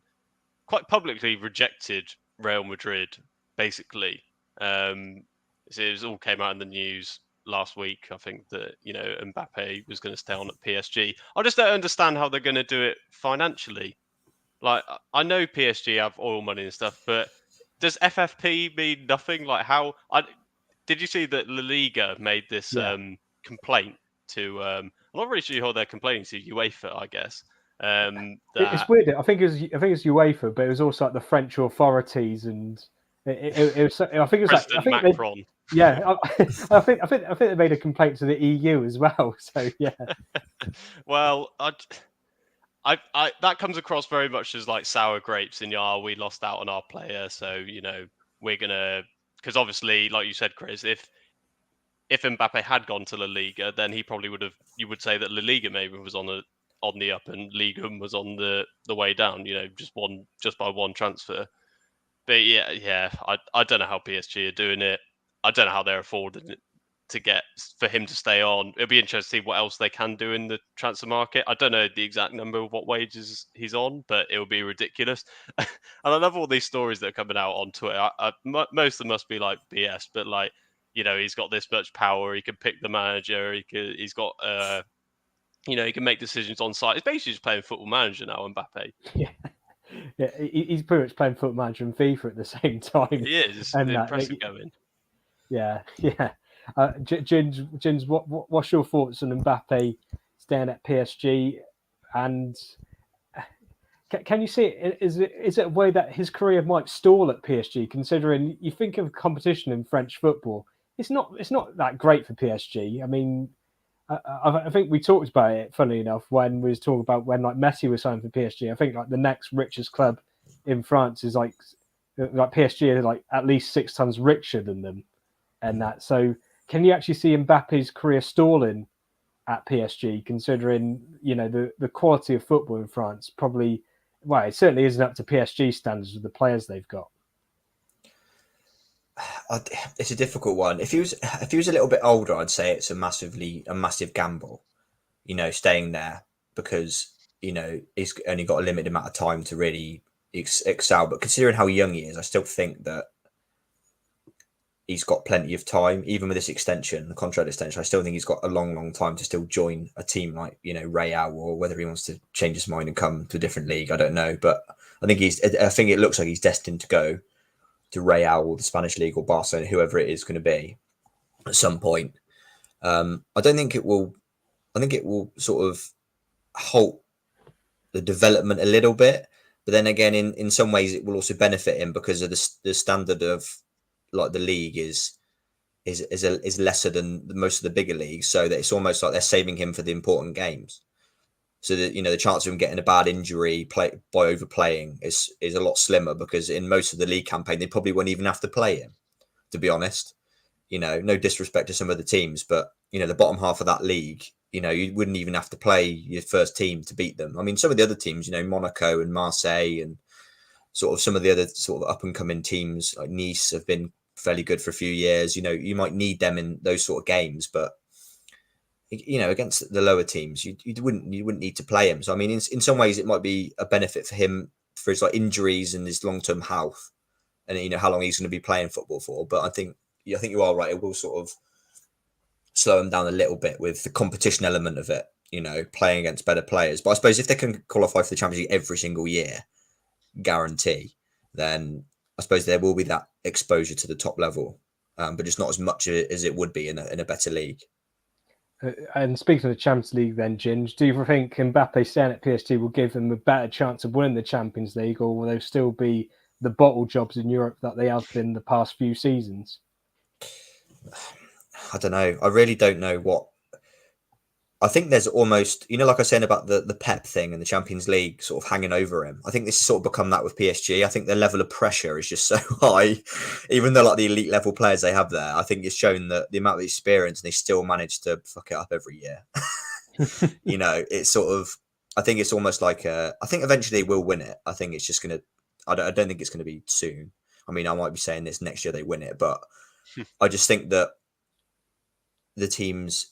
quite publicly rejected Real Madrid, basically. It all came out in the news last week, I think, that, Mbappe was going to stay on at PSG. I just don't understand how they're going to do it financially. Like, I know PSG have oil money and stuff, but does FFP mean nothing? Like, did you see that La Liga made this complaint to? I'm not really sure who they're complaining to. UEFA, I guess. It's weird. I think it's UEFA, but it was also like the French authorities, and it was. I think it was President Macron. I think they made a complaint to the EU as well. So yeah. Well, I that comes across very much as like sour grapes, and we lost out on our player, so we're gonna, because obviously, like you said, Chris, if Mbappe had gone to La Liga, then he probably would have. You would say that La Liga maybe was on the up and Ligue 1 was on the way down. Just by one transfer. But yeah, I don't know how PSG are doing it. I don't know how they're affording it for him to stay on. It'll be interesting to see what else they can do in the transfer market. I don't know the exact number of what wages he's on, but it will be ridiculous. And I love all these stories that are coming out on Twitter. Most of them must be like BS, but like, he's got this much power. He can pick the manager. He's got, he can make decisions on site. It's basically just playing Football Manager now, Mbappe. Yeah, he's pretty much playing Football Manager and FIFA at the same time. He is. And impressive going. Yeah. Jins, what's your thoughts on Mbappe staying at PSG? And can you see it? Is it a way that his career might stall at PSG? Considering you think of competition in French football, it's not that great for PSG. I mean, I think we talked about it, funnily enough, when we was talking about when like Messi was signed for PSG. I think like the next richest club in France is like PSG is like at least 6 times richer than them, and that. So can you actually see Mbappe's career stalling at PSG, considering the quality of football in France? Probably, well, it certainly isn't up to PSG standards with the players they've got. It's a difficult one. If he was a little bit older, I'd say it's a massive gamble, staying there, because he's only got a limited amount of time to really excel. But considering how young he is, I still think that he's got plenty of time, even with this extension, the contract extension. I still think he's got a long time to still join a team like Real, or whether he wants to change his mind and come to a different league, I don't know. But I think it looks like he's destined to go to Real or the Spanish league or Barcelona, whoever it is going to be at some point. I think it will sort of halt the development a little bit, but then again, in some ways, it will also benefit him because of the standard of like the league is lesser than most of the bigger leagues, so that it's almost like they're saving him for the important games. So that the chance of him getting a bad injury by overplaying is a lot slimmer, because in most of the league campaign they probably won't even have to play him. To be honest, no disrespect to some of the teams, but the bottom half of that league, you wouldn't even have to play your first team to beat them. I mean, some of the other teams, Monaco and Marseille, and sort of some of the other sort of up and coming teams like Nice have been fairly good for a few years. You might need them in those sort of games, but against the lower teams, you wouldn't need to play him. So I mean, in some ways, it might be a benefit for him for his like injuries and his long term health, and how long he's going to be playing football for. But I think you are right. It will sort of slow him down a little bit with the competition element of it. Playing against better players. But I suppose if they can qualify for the Champions League every single year, guarantee, then I suppose there will be that exposure to the top level, but just not as much as it would be in a better league. And speaking of the Champions League then, Ginge, do you think Mbappe staying at PSG will give them a better chance of winning the Champions League, or will they still be the bottle jobs in Europe that they have been the past few seasons? I don't know. I really don't know what. I think there's almost, like I was saying about the Pep thing and the Champions League sort of hanging over him. I think this sort of become that with PSG. I think the level of pressure is just so high, even though like the elite level players they have there. I think it's shown that the amount of experience, and they still manage to fuck it up every year. It's sort of, I think it's almost like I think eventually they will win it. I think it's just going to, I don't think it's going to be soon. I mean, I might be saying this next year they win it, but I just think that the teams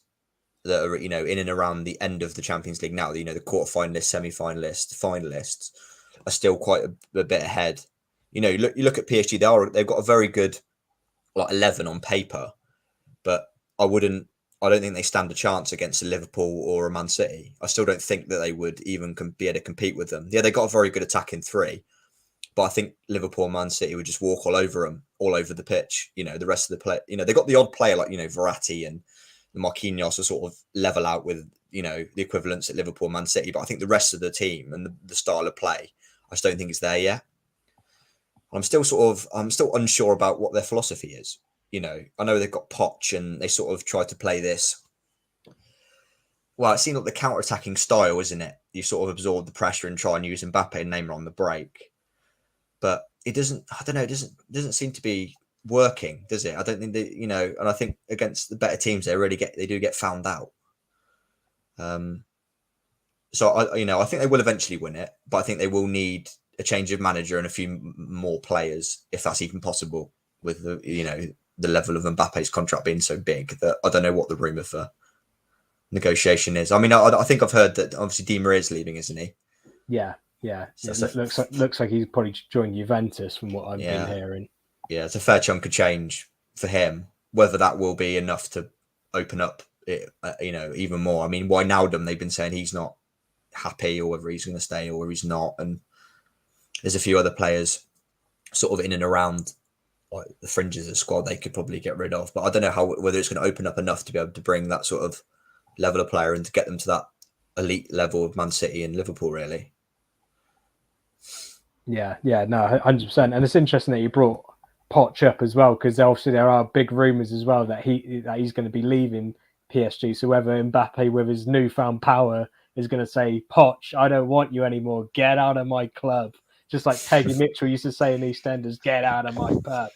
that are, in and around the end of the Champions League now, the quarterfinalists, semi-finalists, finalists, are still quite a bit ahead. You look at PSG, they've got a very good 11 on paper, but I don't think they stand a chance against a Liverpool or a Man City. I still don't think that they would even be able to compete with them. Yeah, they got a very good attacking three, but I think Liverpool and Man City would just walk all over them, all over the pitch. The rest of the play, they got the odd player like, Verratti and Marquinhos to sort of level out with, the equivalents at Liverpool and Man City. But I think the rest of the team and the style of play, I just don't think it's there yet. I'm still unsure about what their philosophy is. I know they've got Poch and they sort of try to play this. Well, it seems like the counter-attacking style, isn't it? You sort of absorb the pressure and try and use Mbappe and Neymar on the break. But it doesn't, I don't know, it doesn't seem to be working, does it? I don't think that, and I think against the better teams, they do get found out. So I think they will eventually win it, but I think they will need a change of manager and a few more players, if that's even possible, with the level of Mbappe's contract being so big that I don't know what the rumour for negotiation is. I mean, I think I've heard that obviously Di Maria's leaving, isn't he? Yeah. So it looks like he's probably joined Juventus from what I've been hearing. Yeah, it's a fair chunk of change for him. Whether that will be enough to open up it, even more. I mean, Wijnaldum, they've been saying he's not happy, or whether he's going to stay or he's not, and there's a few other players sort of in and around like the fringes of the squad they could probably get rid of. But I don't know whether it's going to open up enough to be able to bring that sort of level of player and to get them to that elite level of Man City and Liverpool, really. Yeah, no, 100%. And it's interesting that you brought Poch up as well, because obviously there are big rumours as well that he's going to be leaving PSG. So whether Mbappe, with his newfound power, is going to say, Poch, I don't want you anymore. Get out of my club. Just like Peggy Mitchell used to say in EastEnders, get out of my pub.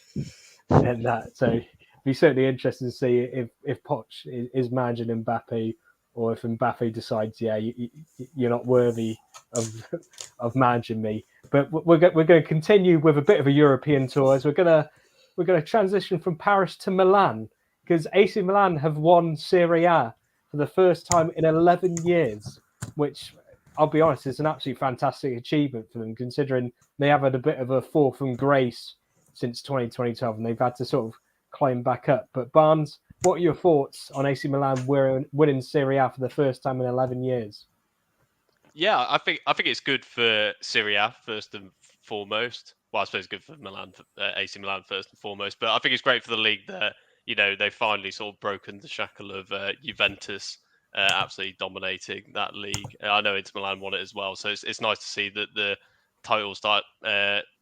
And that. So it'd be certainly interesting to see if Poch is managing Mbappe, or if Mbappe decides, you're not worthy of managing me. But we're going to continue with a bit of a European tour, as we're going to transition from Paris to Milan, because AC Milan have won Serie A for the first time in 11 years, which, I'll be honest, is an absolutely fantastic achievement for them, considering they have had a bit of a fall from grace since 2012, and they've had to sort of climb back up. But Barnes, what are your thoughts on AC Milan winning Serie A for the first time in 11 years? Yeah, I think it's good for Serie A first and foremost. Well, I suppose it's good for Milan, AC Milan first and foremost. But I think it's great for the league that they've finally sort of broken the shackle of Juventus absolutely dominating that league. I know Inter Milan won it as well, so it's nice to see that the titles start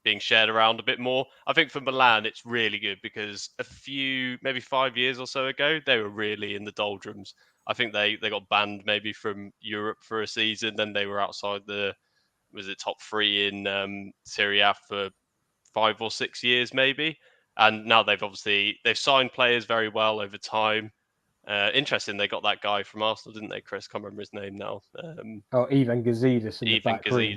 being shared around a bit more. I think for Milan, it's really good because maybe 5 years or so ago, they were really in the doldrums. I think they got banned maybe from Europe for a season. Then they were outside top three in Serie A for 5 or 6 years maybe. And now they've signed players very well over time. Interesting, they got that guy from Arsenal, didn't they, Chris? Can't remember his name now. Ivan Gazidis in the back room.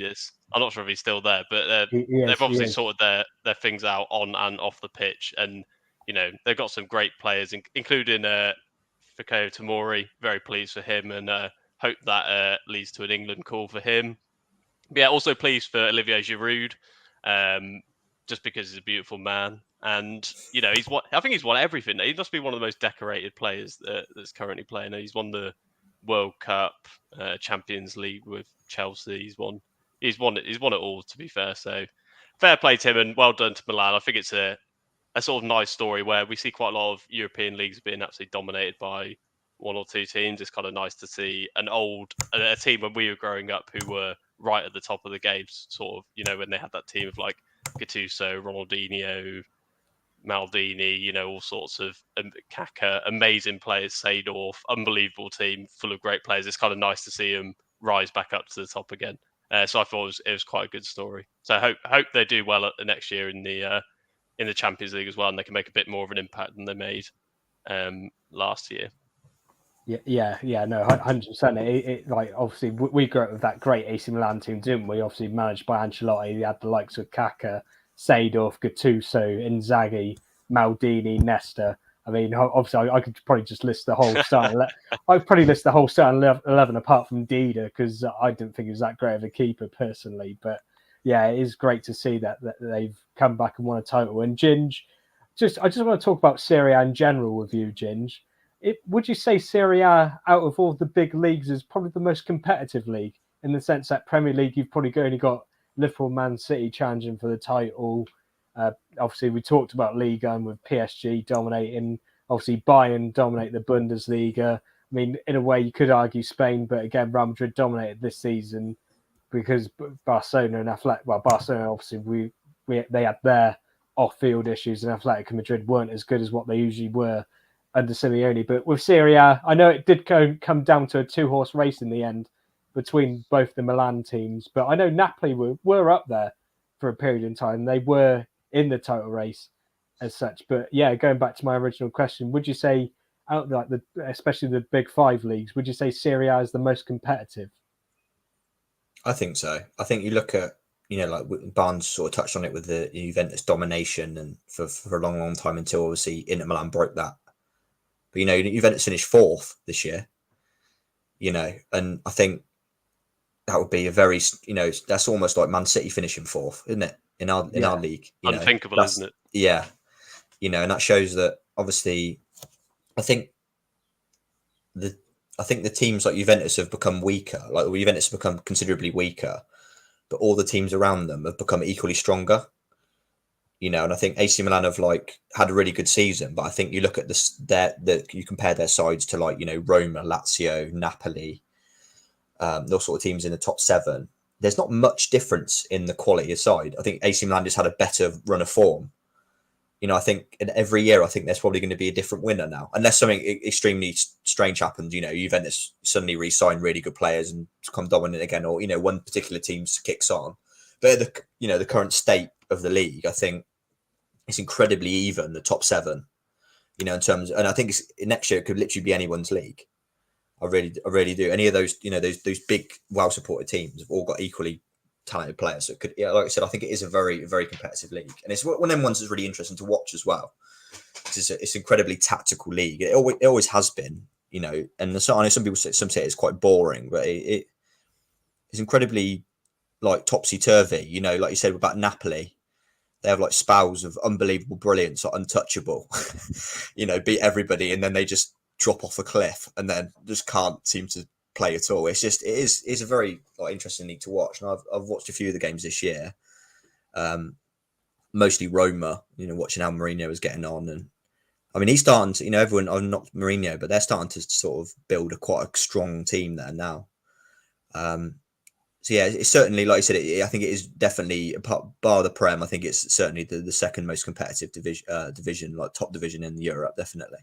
I'm not sure if he's still there, but they've obviously sorted their things out on and off the pitch. And, they've got some great players, including Fikayo Tomori. Very pleased for him, and hope that leads to an England call for him. But yeah, also pleased for Olivier Giroud, just because he's a beautiful man. And, I think he's won everything. He must be one of the most decorated players that's currently playing. He's won the World Cup, Champions League with Chelsea. He's won it all, to be fair. So fair play to him, and well done to Milan. I think it's a sort of nice story where we see quite a lot of European leagues being absolutely dominated by one or two teams. It's kind of nice to see a team when we were growing up who were right at the top of the game, sort of, when they had that team of like Gattuso, Ronaldinho, Maldini, all sorts of Kaka, amazing players, Seedorf, unbelievable team full of great players. It's kind of nice to see them rise back up to the top again. So I thought it was quite a good story. So I hope they do well at the next year in the Champions League as well, and they can make a bit more of an impact than they made last year. Yeah, no, 100%. Like, obviously, we grew up with that great AC Milan team, didn't we? Obviously, managed by Ancelotti. They had the likes of Kaka, Seedorf, Gattuso, Inzaghi, Maldini, Nesta. I mean, obviously, I could probably just list the whole starting. I'd probably list the whole starting 11 apart from Dida, because I didn't think he was that great of a keeper personally. But yeah, it is great to see that they've come back and won a title. And Ginge, I just want to talk about Serie A in general with you, Ginge. Would you say Serie A, out of all the big leagues, is probably the most competitive league, in the sense that Premier League, you've probably only got Liverpool, Man City challenging for the title. Obviously, we talked about Ligue 1 with PSG dominating. Obviously, Bayern dominate the Bundesliga. I mean, in a way, you could argue Spain, but again, Real Madrid dominated this season because Barcelona and Barcelona, obviously, they had their off-field issues, and Atletico Madrid weren't as good as what they usually were under Simeone. But with Serie A, I know it did come down to a two-horse race in the end between both the Milan teams, but I know Napoli were up there for a period in time. They were in the title race as such. But yeah, going back to my original question, would you say, out like especially the big five leagues, would you say Serie A is the most competitive? I think so. I think you look at, like Barnes sort of touched on it with the Juventus domination, and for a long, long time until obviously Inter Milan broke that. But Juventus finished fourth this year. And I think that would be a very, that's almost like Man City finishing fourth, isn't it? In our league, unthinkable, isn't it? Yeah, and that shows that obviously, I think the teams like Juventus have become weaker. Like Juventus have become considerably weaker, but all the teams around them have become equally stronger. And I think AC Milan have had a really good season, but I think you look at you compare their sides to Roma, Lazio, Napoli, those sort of teams in the top 7. There's not much difference in the quality aside. I think AC Milan just had a better run of form. I think in every year, I think there's probably going to be a different winner now, unless something extremely strange happens. Juventus suddenly re-sign really good players and become dominant again, or one particular team kicks on. But the current state of the league, I think it's incredibly even. The top 7, in terms, and I think next year it could literally be anyone's league. I really do. Any of those, those big, well-supported teams have all got equally talented players. So it could, like I said, I think it is a very, very competitive league, and it's one of them ones that's really interesting to watch as well. It's an incredibly tactical league. It always has been, and I know some people say it's quite boring, but it's incredibly topsy-turvy. Like you said about Napoli, they have spells of unbelievable brilliance, or untouchable. Beat everybody, and then they just drop off a cliff, and then just can't seem to play at all. It's a very interesting league to watch, and I've watched a few of the games this year. Mostly Roma, watching how Mourinho is getting on, and I mean he's starting to, everyone, I'm not Mourinho, but they're starting to sort of build quite a strong team there now. So yeah, it's certainly, like I said, I think it is definitely, bar the Prem, I think it's certainly the second most competitive division, top division in Europe, definitely.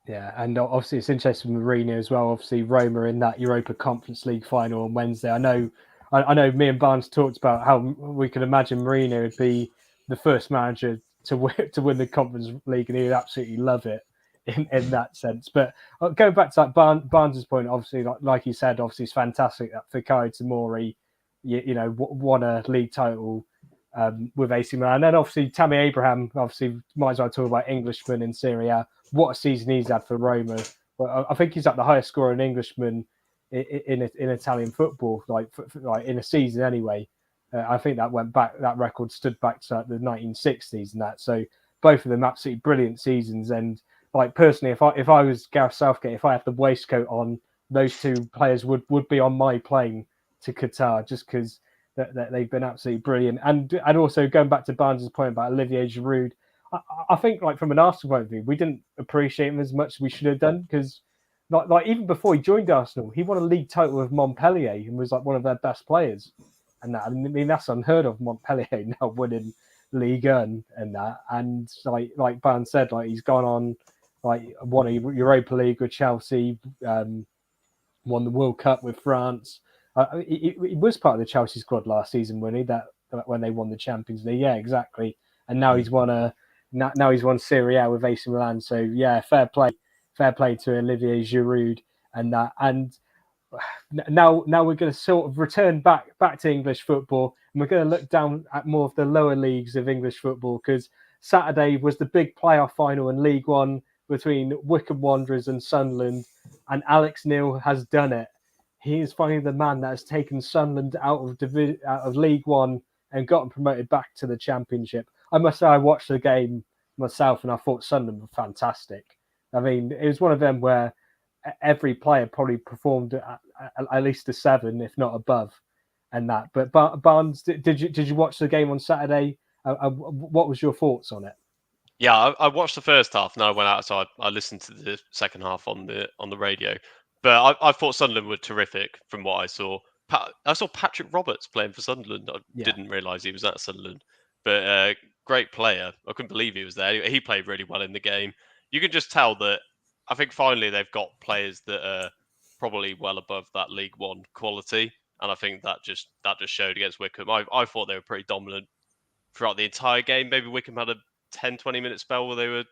Yeah, and obviously it's interesting with Mourinho as well. Obviously Roma in that Europa Conference League final on Wednesday. I know me and Barnes talked about how we could imagine Mourinho would be the first manager to win the Conference League, and he would absolutely love it in that sense. But going back to Barnes's point, obviously, like you said, obviously it's fantastic that Fikayo Tomori, won a league title with AC Milan. And then obviously Tammy Abraham, obviously might as well talk about Englishman in Serie A. What a season he's had for Roma. Well, I think he's at the highest scoring Englishman in Italian football, like in a season anyway. I think that record stood back to the 1960s and that. So both of them absolutely brilliant seasons. And personally, if I was Gareth Southgate, if I had the waistcoat on, those two players would be on my plane to Qatar, just because that they've been absolutely brilliant. And also going back to Barnes' point about Olivier Giroud, I think from an Arsenal point of view, we didn't appreciate him as much as we should have done, because even before he joined Arsenal, he won a league title with Montpellier and was one of their best players. And that, I mean, that's unheard of. Montpellier now winning Ligue 1 and that. And like Barnes said, he's gone on, won a Europa League with Chelsea, won the World Cup with France. He was part of the Chelsea squad last season, wasn't he? That when they won the Champions League, yeah, exactly. And now he's won Serie A with AC Milan. So yeah, fair play to Olivier Giroud and that. And now we're going to sort of return back to English football, and we're going to look down at more of the lower leagues of English football, because Saturday was the big playoff final in League One between Wycombe Wanderers and Sunderland, and Alex Neil has done it. he is finally the man that has taken Sunderland out of League One and gotten promoted back to the Championship. I must say, I watched the game myself, and I thought Sunderland were fantastic. I mean, it was one of them where every player probably performed at least a 7, if not above, and that. But Barnes, did you watch the game on Saturday? What was your thoughts on it? Yeah, I watched the first half, and I went outside. I listened to the second half on the radio. But I thought Sunderland were terrific from what I saw. I saw Patrick Roberts playing for Sunderland. I didn't realise he was at Sunderland. But great player. I couldn't believe he was there. He played really well in the game. You can just tell that I think finally they've got players that are probably well above that League One quality. And I think that just showed against Wickham. I thought they were pretty dominant throughout the entire game. Maybe Wickham had a 10-20 minute spell where they were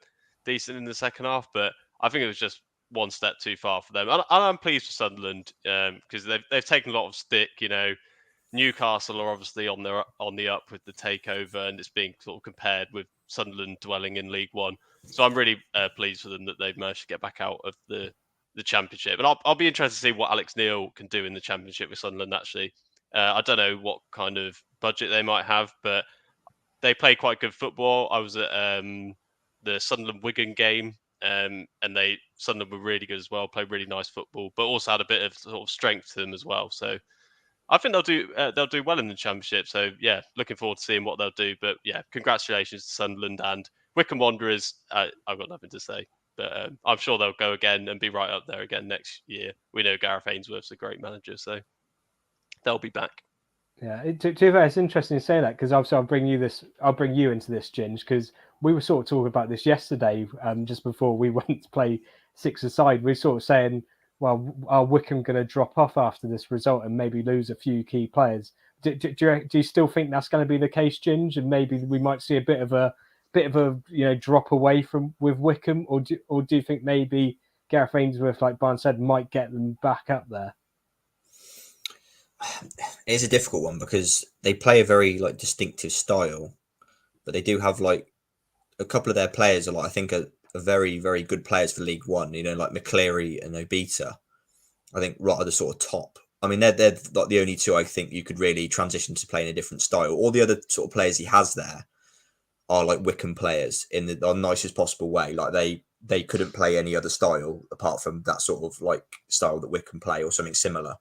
decent in the second half, but I think it was just one step too far for them. And I'm pleased for Sunderland because they've taken a lot of stick. You know, Newcastle are obviously on the up with the takeover, and it's being sort of compared with Sunderland dwelling in League One. So I'm really pleased for them that they've managed to get back out of the Championship. And I'll be interested to see what Alex Neil can do in the Championship with Sunderland. Actually, I don't know what kind of budget they might have, but they play quite good football. I was at the Sunderland-Wigan game, and Sunderland were really good as well. Played really nice football, but also had a bit of sort of strength to them as well. So I think they'll do well in the Championship. So yeah, looking forward to seeing what they'll do. But yeah, congratulations to Sunderland and Wycombe Wanderers. I've got nothing to say, but I'm sure they'll go again and be right up there again next year. We know Gareth Ainsworth's a great manager, so they'll be back. Yeah, it's interesting to say that because obviously I'll bring you into this, Ginge, because we were sort of talking about this yesterday, just before we went to play 6-a-side. We were sort of saying, well, are Wickham going to drop off after this result and maybe lose a few key players? Do you still think that's going to be the case, Ginge, and maybe we might see a bit of a drop away with Wickham, or do you think maybe Gareth Ainsworth, like Barnes said, might get them back up there? It is a difficult one because they play a very distinctive style, but they do have a couple of their players are I think are very, very good players for League One. You know, like McCleary and Obita. I think right at the sort of top. I mean, they're like the only two I think you could really transition to playing a different style. All the other sort of players he has there are like Wickham players in the nicest possible way. Like they couldn't play any other style apart from that sort of style that Wickham play or something similar.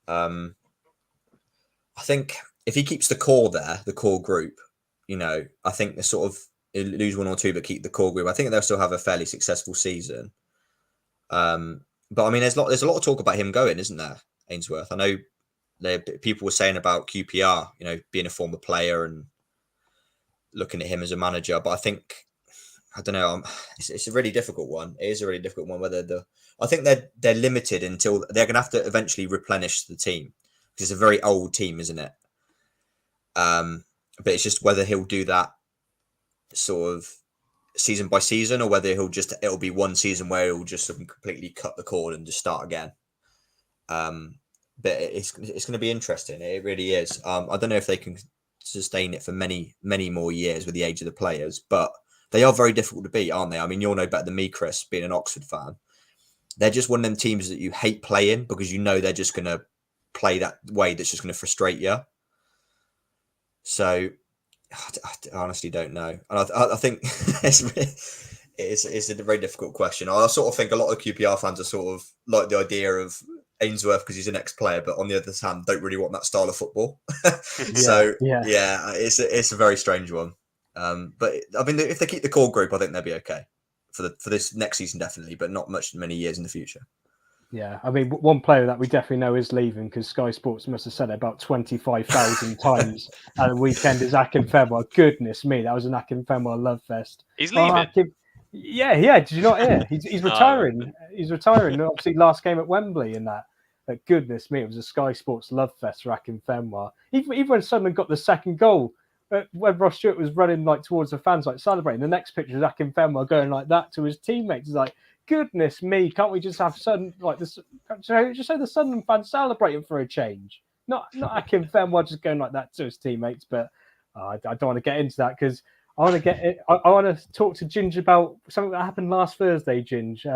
I think if he keeps the core there, the core group, I think they sort of lose one or two, but keep the core group. I think they'll still have a fairly successful season. But I mean, there's a lot of talk about him going, isn't there, Ainsworth? I know people were saying about QPR, being a former player and looking at him as a manager. But I don't know. It's a really difficult one. It is a really difficult one. I think they're limited until they're going to have to eventually replenish the team because it's a very old team, isn't it? But it's just whether he'll do that sort of season by season or whether it'll be one season where he'll just completely cut the cord and just start again. But it's going to be interesting. It really is. I don't know if they can sustain it for many, many more years with the age of the players, but they are very difficult to beat, aren't they? I mean, you'll know better than me, Chris, being an Oxford fan. They're just one of them teams that you hate playing because they're just going to play that way that's just going to frustrate you. So I honestly don't know. And I think it's a very difficult question. I sort of think a lot of QPR fans are sort of like the idea of Ainsworth because he's an ex-player, but on the other hand, don't really want that style of football. It's a very strange one. But I mean, if they keep the core group, I think they'll be okay for this next season, definitely, but not many years in the future. Yeah, I mean, one player that we definitely know is leaving because Sky Sports must have said it about 25,000 times at the weekend is Akinfenwa. Goodness me, that was an Akinfenwa love fest. He's leaving. Yeah. Did you not hear? He's retiring. He's retiring. Obviously, last game at Wembley and that. But goodness me, it was a Sky Sports love fest for Akinfenwa. Even when Sunderland got the second goal, when Ross Stewart was running towards the fans, celebrating, the next picture is Akinfenwa going like that to his teammates. It's like, goodness me, can't we just have just say the Sunderland fans celebrating for a change? Not Akinfenwa just going like that to his teammates. But I don't want to get into that because I want to talk to Ginge about something that happened last Thursday. Ginge,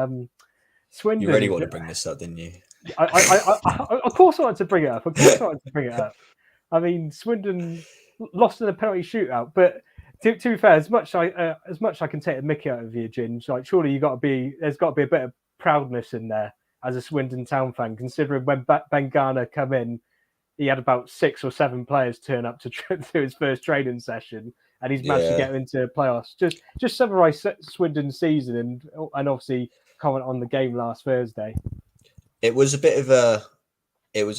Swindon. You really want to bring this up, didn't you? Of course I wanted to bring it up. Of course I wanted to bring it up. I mean, Swindon lost in a penalty shootout, but to be fair, as much I can take the mickey out of you, Ginge, like surely there's got to be a bit of proudness in there as a Swindon Town fan, considering when Ben Garner come in, he had about 6 or 7 players turn up to his first training session, and he's managed to get into playoffs. Just summarise Swindon's season and obviously comment on the game last Thursday. It was a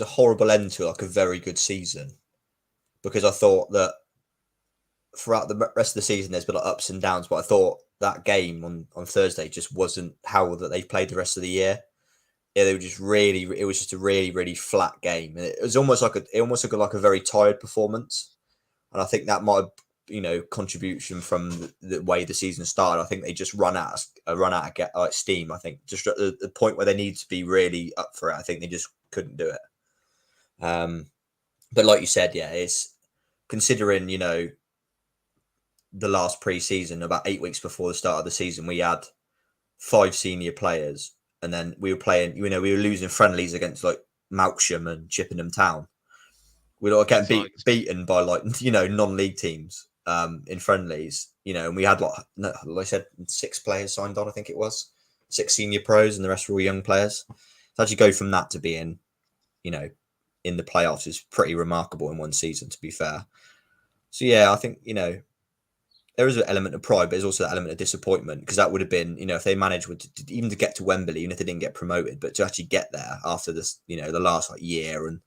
horrible end to like a very good season, because I thought that throughout the rest of the season there's been like ups and downs, but I thought that game on Thursday just wasn't how that they played the rest of the year. Yeah, it was just a really, really flat game. And it was almost like a very tired performance. And I think that might have, contribution from the way the season started. I think they just run out of steam. I think just at the point where they need to be really up for it, I think they just couldn't do it. But like you said, yeah, it's considering, the last pre-season, about 8 weeks before the start of the season, we had 5 senior players. And then we were playing, we were losing friendlies against like Melksham and Chippenham Town. We were getting beaten by non-league teams in friendlies, and we had like I said, 6 players signed on, I think it was 6 senior pros, and the rest were all young players. To actually go from that to being, in the playoffs is pretty remarkable in one season, to be fair. So yeah, I think, there is an element of pride, but there's also that element of disappointment, because that would have been, if they managed even to get to Wembley, even if they didn't get promoted, but to actually get there after this, the last year and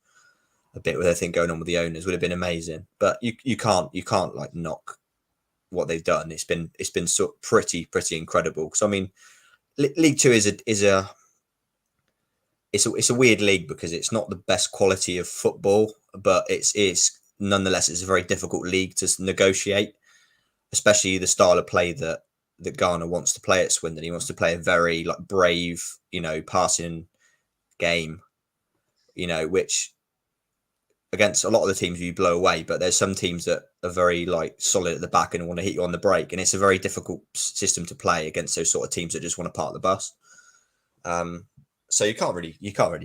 a bit with everything going on with the owners would have been amazing. But you can't like knock what they've done. It's been pretty incredible. Because I mean, League Two is a weird league because it's not the best quality of football, but it's nonetheless it's a very difficult league to negotiate. Especially the style of play that Garner wants to play at Swindon. He wants to play a very brave, passing game, which against a lot of the teams you blow away. But there's some teams that are very solid at the back and want to hit you on the break, and it's a very difficult system to play against those sort of teams that just want to park the bus. So you can't really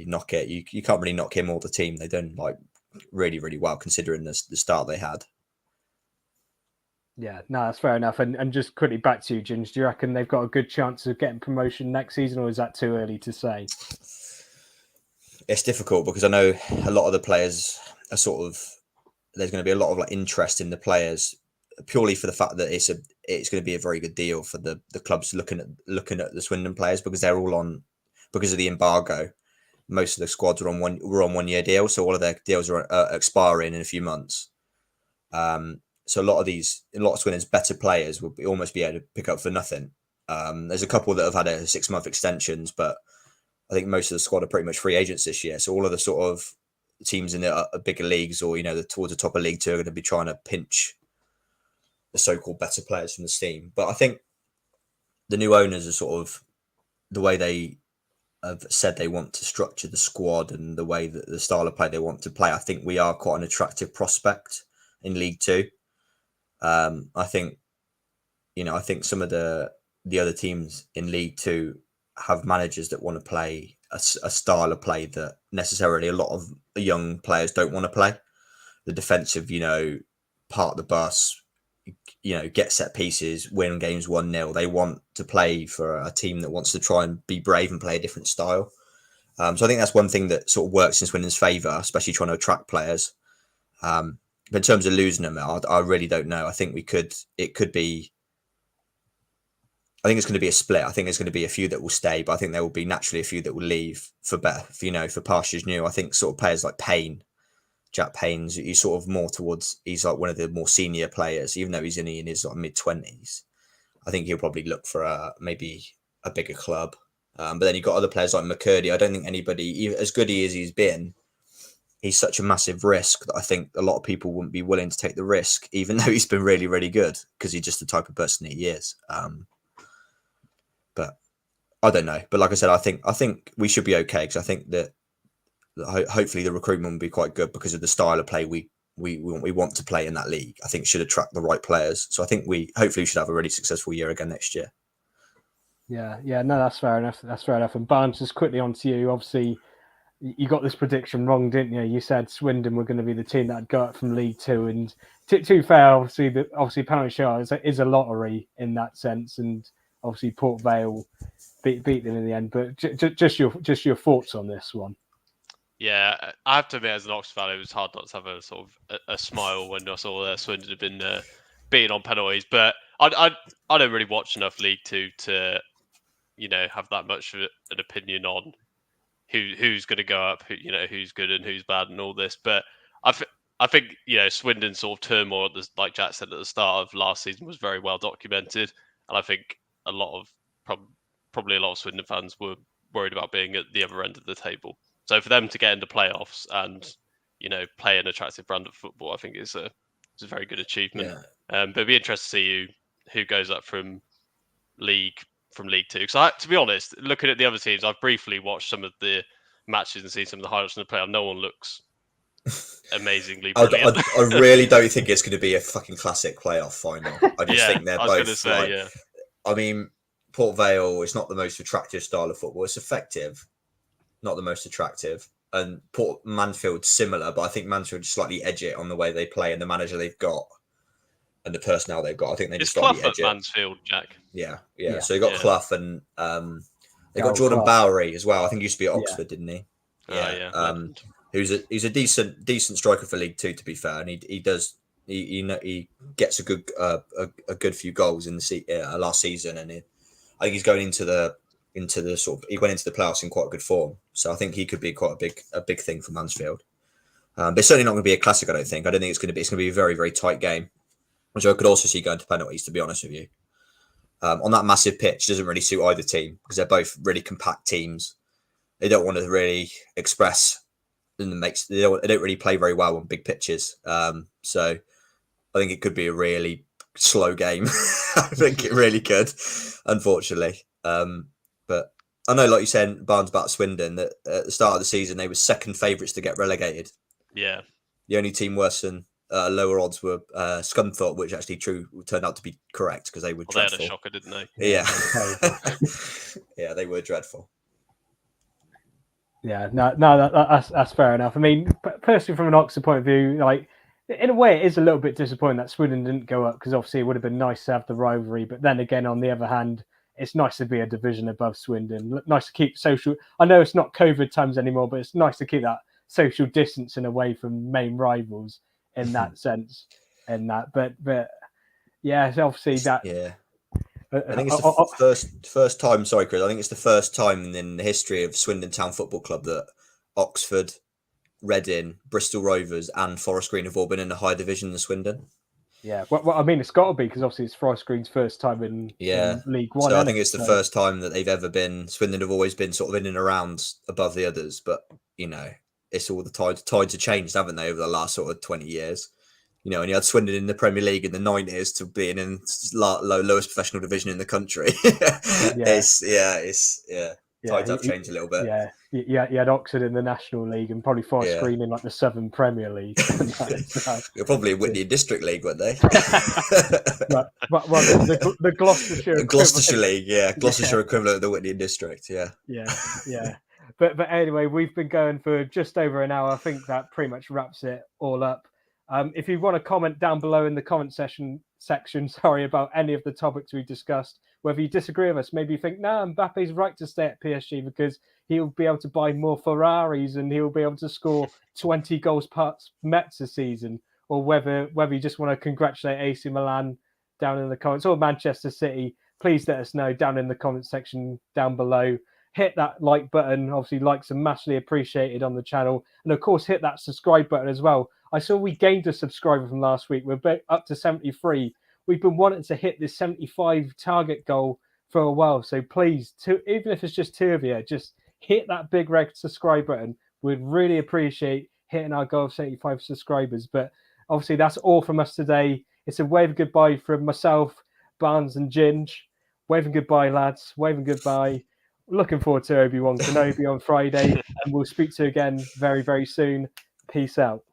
knock it. You can't really knock him or the team. They've done really, really well considering the start they had. Yeah, no, that's fair enough. And just quickly back to you, Ginge, do you reckon they've got a good chance of getting promotion next season, or is that too early to say? It's difficult because I know a lot of the players are there's going to be a lot of interest in the players purely for the fact that it's going to be a very good deal for the clubs looking at the Swindon players, because they're all on, because of the embargo. Most of the squads were on 1 year deal, so all of their deals are expiring in a few months. So a lot of Swindon's better players will almost be able to pick up for nothing. There's a couple that have had 6-month extensions, but I think most of the squad are pretty much free agents this year. So all of the sort of teams in the bigger leagues, or towards the top of League Two, are going to be trying to pinch the so-called better players from the team. But I think the new owners are sort of the way they have said they want to structure the squad and the way that the style of play they want to play. I think we are quite an attractive prospect in League Two. I think some of the other teams in League Two have managers that want to play a style of play that necessarily a lot of young players don't want to play. The defensive, part the bus, get set pieces, win games 1-0. They want to play for a team that wants to try and be brave and play a different style. So I think that's one thing that sort of works in Swindon's favour, especially trying to attract players. But in terms of losing them, I really don't know. I think it's going to be a split. I think there's going to be a few that will stay, but I think there will be naturally a few that will leave for better, for pastures new. I think sort of players like Jack Payne's, he's sort of more towards, he's one of the more senior players, even though he's only in his mid-20s. I think he'll probably look for maybe a bigger club. But then you've got other players like McCurdy. I don't think anybody, as good as he's been, he's such a massive risk that I think a lot of people wouldn't be willing to take the risk, even though he's been really, really good, because he's just the type of person he is. But I don't know. But like I said, I think we should be okay, because I think that hopefully the recruitment will be quite good because of the style of play we want to play in that league. I think it should attract the right players. So I think we hopefully should have a really successful year again next year. Yeah, no, that's fair enough. And Barnes, just quickly on to you. Obviously, you got this prediction wrong, didn't you? You said Swindon were going to be the team that'd go up from League Two, and to fair, obviously penalty shootout is a lottery in that sense, and obviously Port Vale beat them in the end. But just your thoughts on this one. Yeah, I have to admit, as an Oxford fan, it was hard not to have a sort of a smile when I saw Swindon had been beaten on penalties. But I don't really watch enough League Two to have that much of an opinion on who's going to go up, who's good and who's bad and all this. But I think Swindon's sort of turmoil, like Jack said at the start of last season, was very well documented, and I think probably a lot of Swindon fans were worried about being at the other end of the table. So for them to get into playoffs and play an attractive brand of football, I think it's a very good achievement. Yeah. But it'd be interesting to see who goes up from League Two. Because to be honest, looking at the other teams, I've briefly watched some of the matches and seen some of the highlights from the playoff. No one looks amazingly brilliant. I really don't think it's going to be a fucking classic playoff final. I just think they're both I mean, Port Vale is not the most attractive style of football. It's effective, not the most attractive. And Port Mansfield similar, but I think Mansfield slightly edge it on the way they play and the manager they've got and the personnel they've got. I think they just slightly edge it. Mansfield, Jack. Yeah. So you got Clough and they got Jordan Bowery as well. I think he used to be at Oxford, didn't he? Yeah. He's a decent striker for League Two, to be fair, and he gets a good few goals in the last season, and I think he's going into the he went into the playoffs in quite good form, so I think he could be quite a big thing for Mansfield. But it's certainly not going to be a classic. I don't think it's going to be. It's going to be a very, very tight game, which I could also see going to penalties. To be honest with you, on that massive pitch doesn't really suit either team because they're both really compact teams. They don't want to really express. They don't really play very well on big pitches. So I think it could be a really slow game. I think it really could, unfortunately. But I know, like you said, Barnes about Swindon, that at the start of the season, they were second favourites to get relegated. Yeah. The only team worse than lower odds were Scunthorpe, which actually turned out to be correct because they were dreadful. They had a shocker, didn't they? Yeah. Yeah, they were dreadful. Yeah, no, that's fair enough. I mean, personally, from an Oxford point of view, like in a way, it is a little bit disappointing that Swindon didn't go up because obviously it would have been nice to have the rivalry. But then again, on the other hand, it's nice to be a division above Swindon. Nice to keep social. I know it's not COVID times anymore, but it's nice to keep that social distancing away from main rivals in that sense. But yeah, it's obviously that. Yeah. I think it's the first time. Sorry, Chris. I think it's the first time in the history of Swindon Town Football Club that Oxford, Reading, Bristol Rovers, and Forest Green have all been in a higher division than Swindon. Yeah, well, I mean, it's got to be because obviously it's Forest Green's first time in League One. So I think it's the first time that they've ever been. Swindon have always been sort of in and around above the others, but it's all the tides have changed, haven't they, over the last sort of 20 years? And you had Swindon in the Premier League in the 90s to being in lowest professional division in the country. Tides have changed a little bit. Yeah, you had Oxford in the National League and probably Forest Green in like the Southern Premier League. You're probably in Whitney District League, weren't they? The Gloucestershire League, Gloucestershire equivalent of the Whitney District, yeah. But anyway, we've been going for just over an hour. I think that pretty much wraps it all up. If you want to comment down below in the comment section, about any of the topics we discussed, whether you disagree with us, maybe you think, Mbappe's right to stay at PSG because he'll be able to buy more Ferraris and he'll be able to score 20 goals past Mets a season, or whether you just want to congratulate AC Milan down in the comments, or Manchester City, please let us know down in the comment section down below. Hit that like button. Obviously, likes are massively appreciated on the channel. And of course, hit that subscribe button as well. I saw we gained a subscriber from last week. We're up to 73. We've been wanting to hit this 75 target goal for a while. So please, even if it's just 2 of you, just hit that big red subscribe button. We'd really appreciate hitting our goal of 75 subscribers. But obviously, that's all from us today. It's a wave of goodbye from myself, Barnes and Ginge. Waving goodbye, lads. Waving goodbye. Looking forward to Obi-Wan Kenobi on Friday. And we'll speak to you again very, very soon. Peace out.